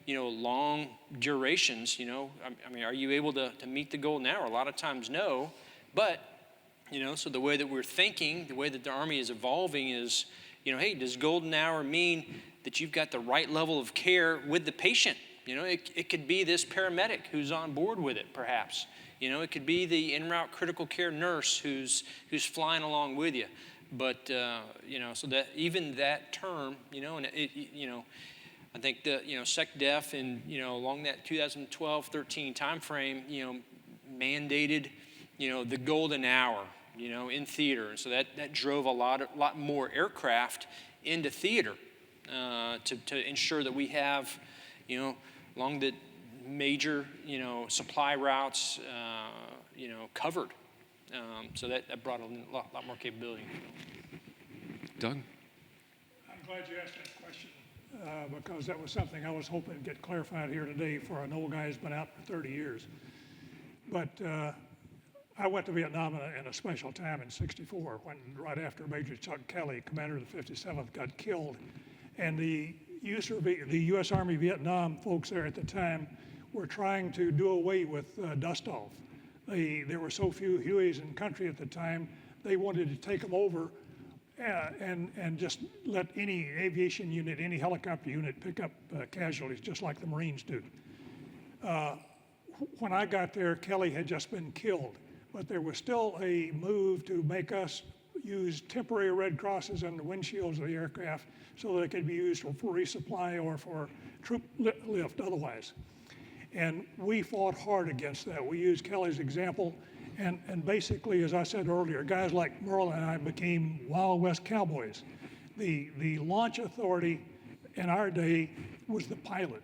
S6: long durations. I mean, are you able to meet the golden hour? A lot of times, no. But so the way that we're thinking, the way that the Army is evolving is, hey, does golden hour mean that you've got the right level of care with the patient? It could be this paramedic who's on board with it, perhaps. It could be the en route critical care nurse who's flying along with you. But so that even that term, and I think the SecDef and along that 2012-13 timeframe, mandated the golden hour, in theater, and so that drove a lot more aircraft into theater to ensure that we have, along the major, supply routes, covered. So that brought a lot more capability.
S2: Doug?
S4: I'm glad you asked that question because that was something I was hoping to get clarified here today for an old guy who's been out for 30 years. But I went to Vietnam in a special time in '64 when right after Major Chuck Kelly, commander of the 57th, got killed. And the U.S. Army Vietnam folks there at the time were trying to do away with dustoff. There were so few Hueys in the country at the time, they wanted to take them over and just let any aviation unit, any helicopter unit pick up casualties just like the Marines do. When I got there, Kelly had just been killed, but there was still a move to make us use temporary Red Crosses on the windshields of the aircraft so that it could be used for resupply or for troop lift otherwise. And we fought hard against that. We used Kelly's example, and basically, as I said earlier, guys like Merle and I became Wild West cowboys. The launch authority in our day was the pilot.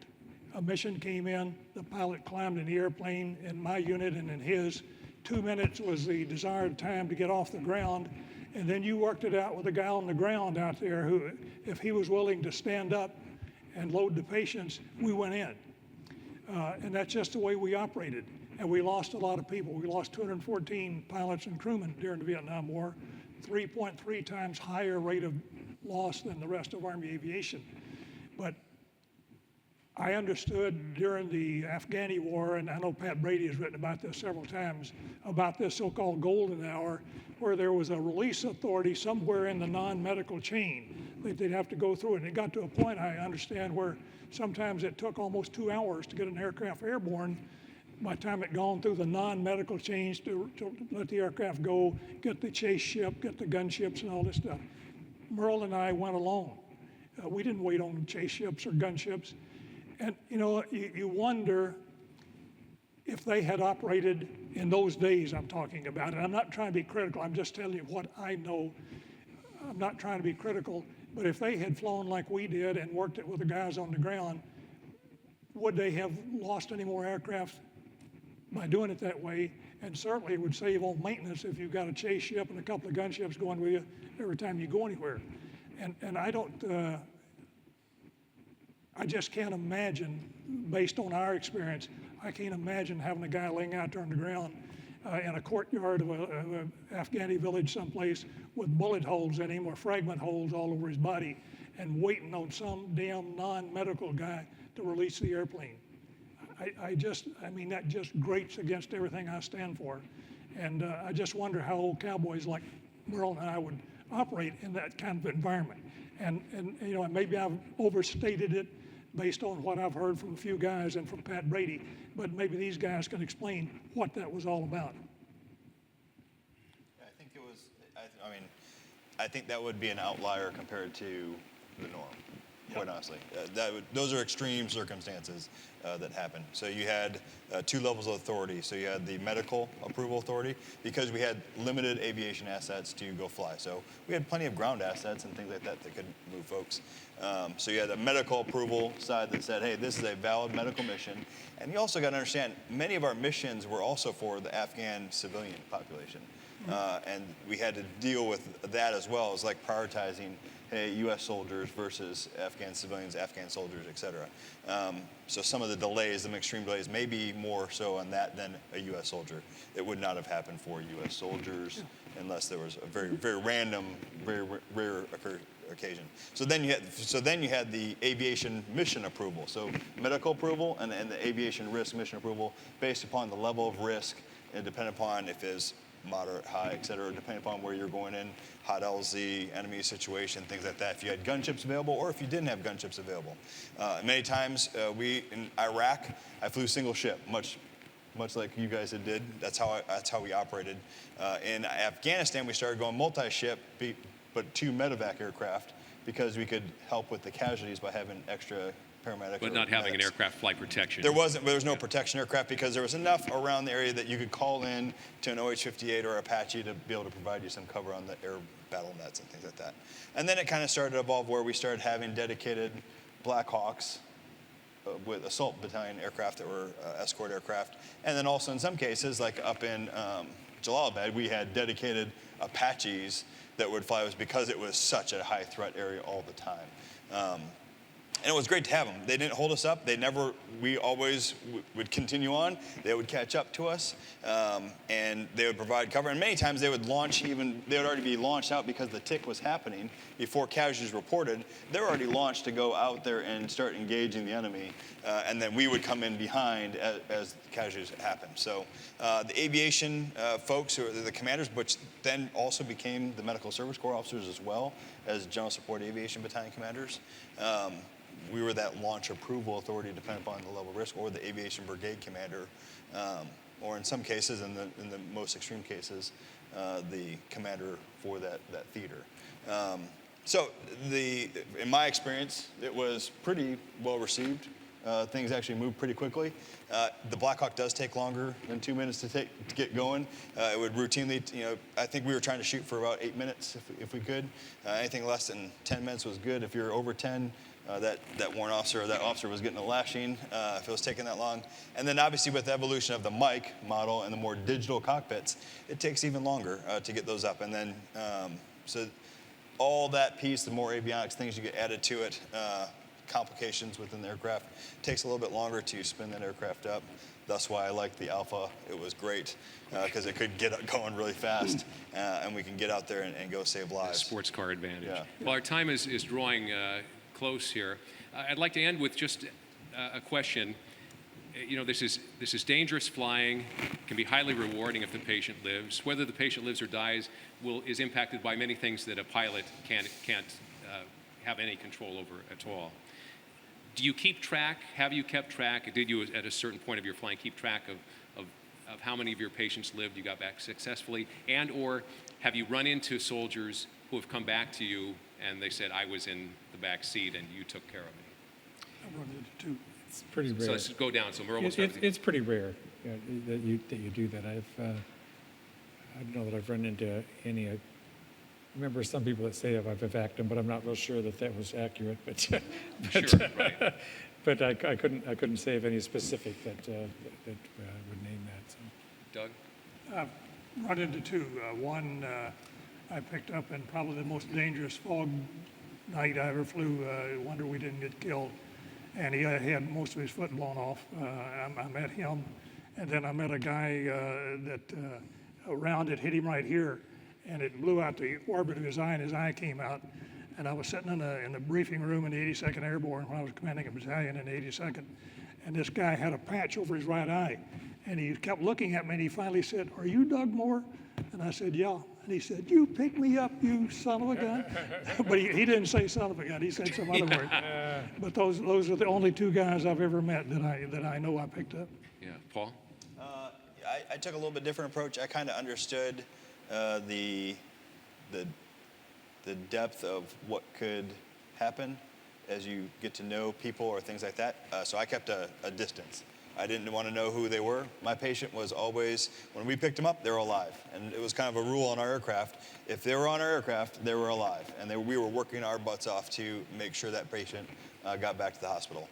S4: A mission came in, the pilot climbed in the airplane in my unit and in his. 2 minutes was the desired time to get off the ground, and then you worked it out with the guy on the ground out there who, if he was willing to stand up and load the patients, we went in. And that's just the way we operated. And we lost a lot of people. We lost 214 pilots and crewmen during the Vietnam War, 3.3 times higher rate of loss than the rest of Army aviation. But I understood during the Afghani War, and I know Pat Brady has written about this several times, about this so-called golden hour, where there was a release authority somewhere in the non-medical chain that they'd have to go through. And it got to a point, I understand, where sometimes it took almost 2 hours to get an aircraft airborne by the time it gone through the non-medical chains to let the aircraft go, get the chase ship, get the gunships and all this stuff. Merle and I went alone. We didn't wait on chase ships or gunships. And you wonder if they had operated in those days I'm talking about. And I'm not trying to be critical, I'm just telling you what I know. I'm not trying to be critical, but if they had flown like we did and worked it with the guys on the ground, would they have lost any more aircraft by doing it that way? And certainly it would save on maintenance if you've got a chase ship and a couple of gunships going with you every time you go anywhere. And I just can't imagine, based on our experience, I can't imagine having a guy laying out there on the ground in a courtyard of an Afghani village someplace with bullet holes in him or fragment holes all over his body and waiting on some damn non-medical guy to release the airplane. I mean, that just grates against everything I stand for. And I just wonder how old cowboys like Merle and I would operate in that kind of environment. And maybe I've overstated it based on what I've heard from a few guys and from Pat Brady, but maybe these guys can explain what that was all about.
S5: I think it was, I think that would be an outlier compared to the norm, quite honestly. Those are extreme circumstances that happened. So you had 2 levels of authority. So you had the medical approval authority because we had limited aviation assets to go fly. So we had plenty of ground assets and things like that could move folks. So you had a medical approval side that said, hey, this is a valid medical mission. And you also got to understand, many of our missions were also for the Afghan civilian population. And we had to deal with that as well as like prioritizing hey, U.S. soldiers versus Afghan civilians, Afghan soldiers, et cetera. So some of the delays, some extreme delays, may be more so on that than a U.S. soldier. It would not have happened for U.S. soldiers unless there was a very, very random, very rare occasion. So then you had the aviation mission approval. So medical approval and the aviation risk mission approval based upon the level of risk and depending upon if it's moderate, high, et cetera, depending upon where you're going in, hot LZ, enemy situation, things like that. If you had gunships available or if you didn't have gunships available. Many times in Iraq, I flew single ship, much like you guys did. That's how we operated. In Afghanistan, we started going multi-ship, but 2 Medivac aircraft because we could help with the casualties by having extra paramedic.
S2: But not having an aircraft flight protection.
S5: There was no protection aircraft because there was enough around the area that you could call in to an OH-58 or Apache to be able to provide you some cover on the air battle nets and things like that. And then it kind of started to evolve where we started having dedicated Black Hawks with assault battalion aircraft that were escort aircraft. And then also in some cases, like up in Jalalabad, we had dedicated Apaches that would fly us because it was such a high threat area all the time. And it was great to have them. They didn't hold us up. We always would continue on. They would catch up to us, and they would provide cover. And many times they would already be launched out because the tick was happening before casualties reported. They were already launched to go out there and start engaging the enemy, and then we would come in behind as casualties happened. So the aviation folks, who are the commanders, which then also became the medical service corps officers as well as General Support Aviation Battalion commanders. We were that launch approval authority depending upon the level of risk, or the aviation brigade commander, or in some cases, in the most extreme cases, the commander for that theater. So in my experience, it was pretty well received. Things actually moved pretty quickly. The Black Hawk does take longer than 2 minutes to get going. It would routinely, I think we were trying to shoot for about 8 minutes if we could. Anything less than 10 minutes was good. If you're over 10, that warrant officer or that officer was getting a lashing if it was taking that long. And then obviously with the evolution of the mic model and the more digital cockpits, it takes even longer to get those up. And then, so all that piece, the more avionics things you get added to it, complications within the aircraft, takes a little bit longer to spin that aircraft up. That's why I like the Alpha. It was great because it could get going really fast, and we can get out there and go save lives.
S2: Sports car advantage.
S5: Yeah.
S2: Well, our time is drawing close here. I'd like to end with just a question. This is dangerous flying. Can be highly rewarding if the patient lives. Whether the patient lives or dies is impacted by many things that a pilot can't have any control over at all. Do you keep track? Have you kept track? Did you, at a certain point of your flying, keep track of how many of your patients lived, you got back successfully, and or have you run into soldiers who have come back to you and they said, I was in the back seat and you took care of me?
S4: I've run into 2.
S3: It's pretty rare.
S2: So let's go down. So Merle,
S3: It's pretty rare that you do that. I don't know that I've run into any. I remember some people that say I've evac'd them, but I'm not real sure that was accurate. But
S2: sure, right.
S3: But I couldn't say of any specific that would name that. So.
S2: Doug?
S4: I've run into 2. One I picked up in probably the most dangerous fog night I ever flew. Wonder we didn't get killed. And he had most of his foot blown off. I met him, and then I met a guy that a round had hit him right here, and it blew out the orbit of his eye, and his eye came out. And I was sitting in the briefing room in the 82nd Airborne when I was commanding a battalion in the 82nd, and this guy had a patch over his right eye, and he kept looking at me, and he finally said, "Are you Doug Moore?" And I said, "Yeah." And he said, "You picked me up, you son of a gun." But he didn't say son of a gun. He said some other word. But those are the only 2 guys I've ever met that I know I picked up.
S2: Yeah, Paul?
S5: I took a little bit different approach. I kind of understood the depth of what could happen as you get to know people or things like that. So I kept a distance. I didn't want to know who they were. My patient was always, when we picked them up, they were alive. And it was kind of a rule on our aircraft. If they were on our aircraft, they were alive. And we were working our butts off to make sure that patient got back to the hospital.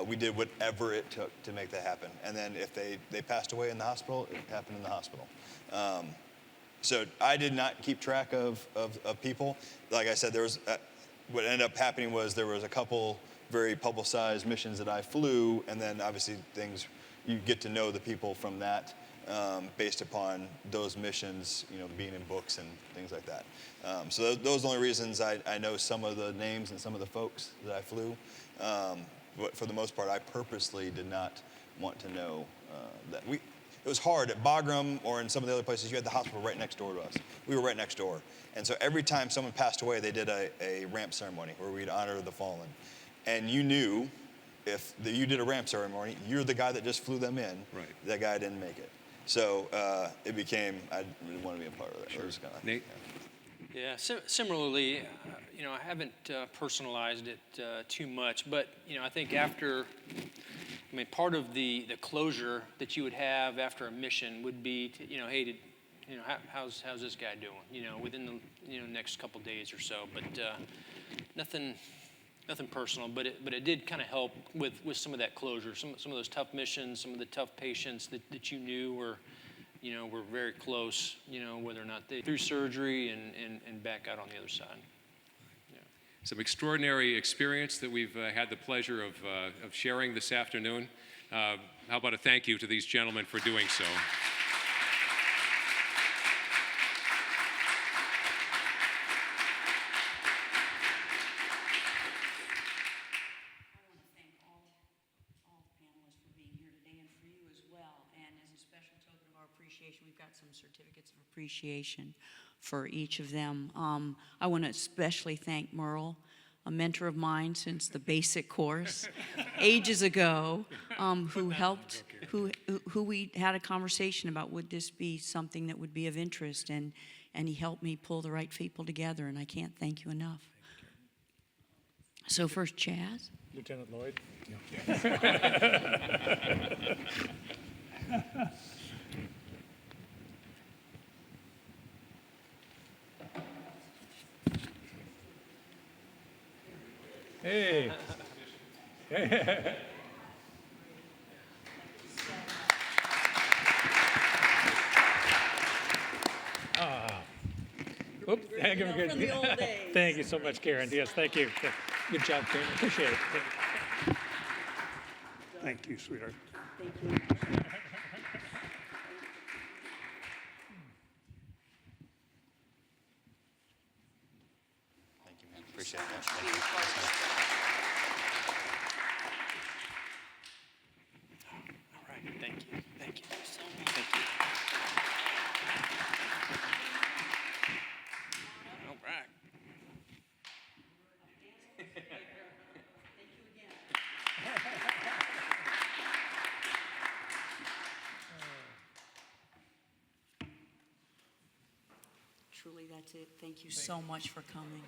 S5: We did whatever it took to make that happen. And then if they passed away in the hospital, it happened in the hospital. So I did not keep track of people. Like I said, there was what ended up happening was there was a couple very publicized missions that I flew, and then obviously things, you get to know the people from that based upon those missions, being in books and things like that. So those are the only reasons I know some of the names and some of the folks that I flew. But for the most part, I purposely did not want to know that. It was hard at Bagram or in some of the other places. You had the hospital right next door to us. We were right next door. And so every time someone passed away, they did a ramp ceremony where we'd honor the fallen. And you knew if you did a ramp ceremony, you're the guy that just flew them in.
S2: Right.
S5: That guy didn't make it. So it became, I really want to be a part of that.
S2: Sure.
S5: It was kinda,
S2: Nate?
S6: Yeah, similarly, I haven't personalized it too much, but, I think after, part of the closure that you would have after a mission would be to, hey, how's this guy doing, within the, next couple days or so, but nothing personal, but it did kind of help with some of that closure, some of those tough missions, some of the tough patients that you knew were very close, whether or not they through surgery and back out on the other side. Yeah.
S2: Some extraordinary experience that we've had the pleasure of sharing this afternoon. How about a thank you to these gentlemen for doing so?
S1: We've got some certificates of appreciation for each of them. I want to especially thank Merle, a mentor of mine since the basic course ages ago, who helped, who we had a conversation about would this be something that would be of interest, and he helped me pull the right people together, and I can't thank you enough. So first, Chaz.
S3: Lieutenant Lloyd. Hey. Oops.
S1: From the old days.
S3: Thank you so much, Karen. Yes, thank you. Good job, Karen. Appreciate it.
S4: Thank you, sweetheart.
S1: Thank you.
S5: thank you, man. Appreciate that. Thank you.
S6: All right, thank you. Thank you.
S1: So
S6: Thank you. All right.
S1: Truly, that's it. Thank you so much for coming.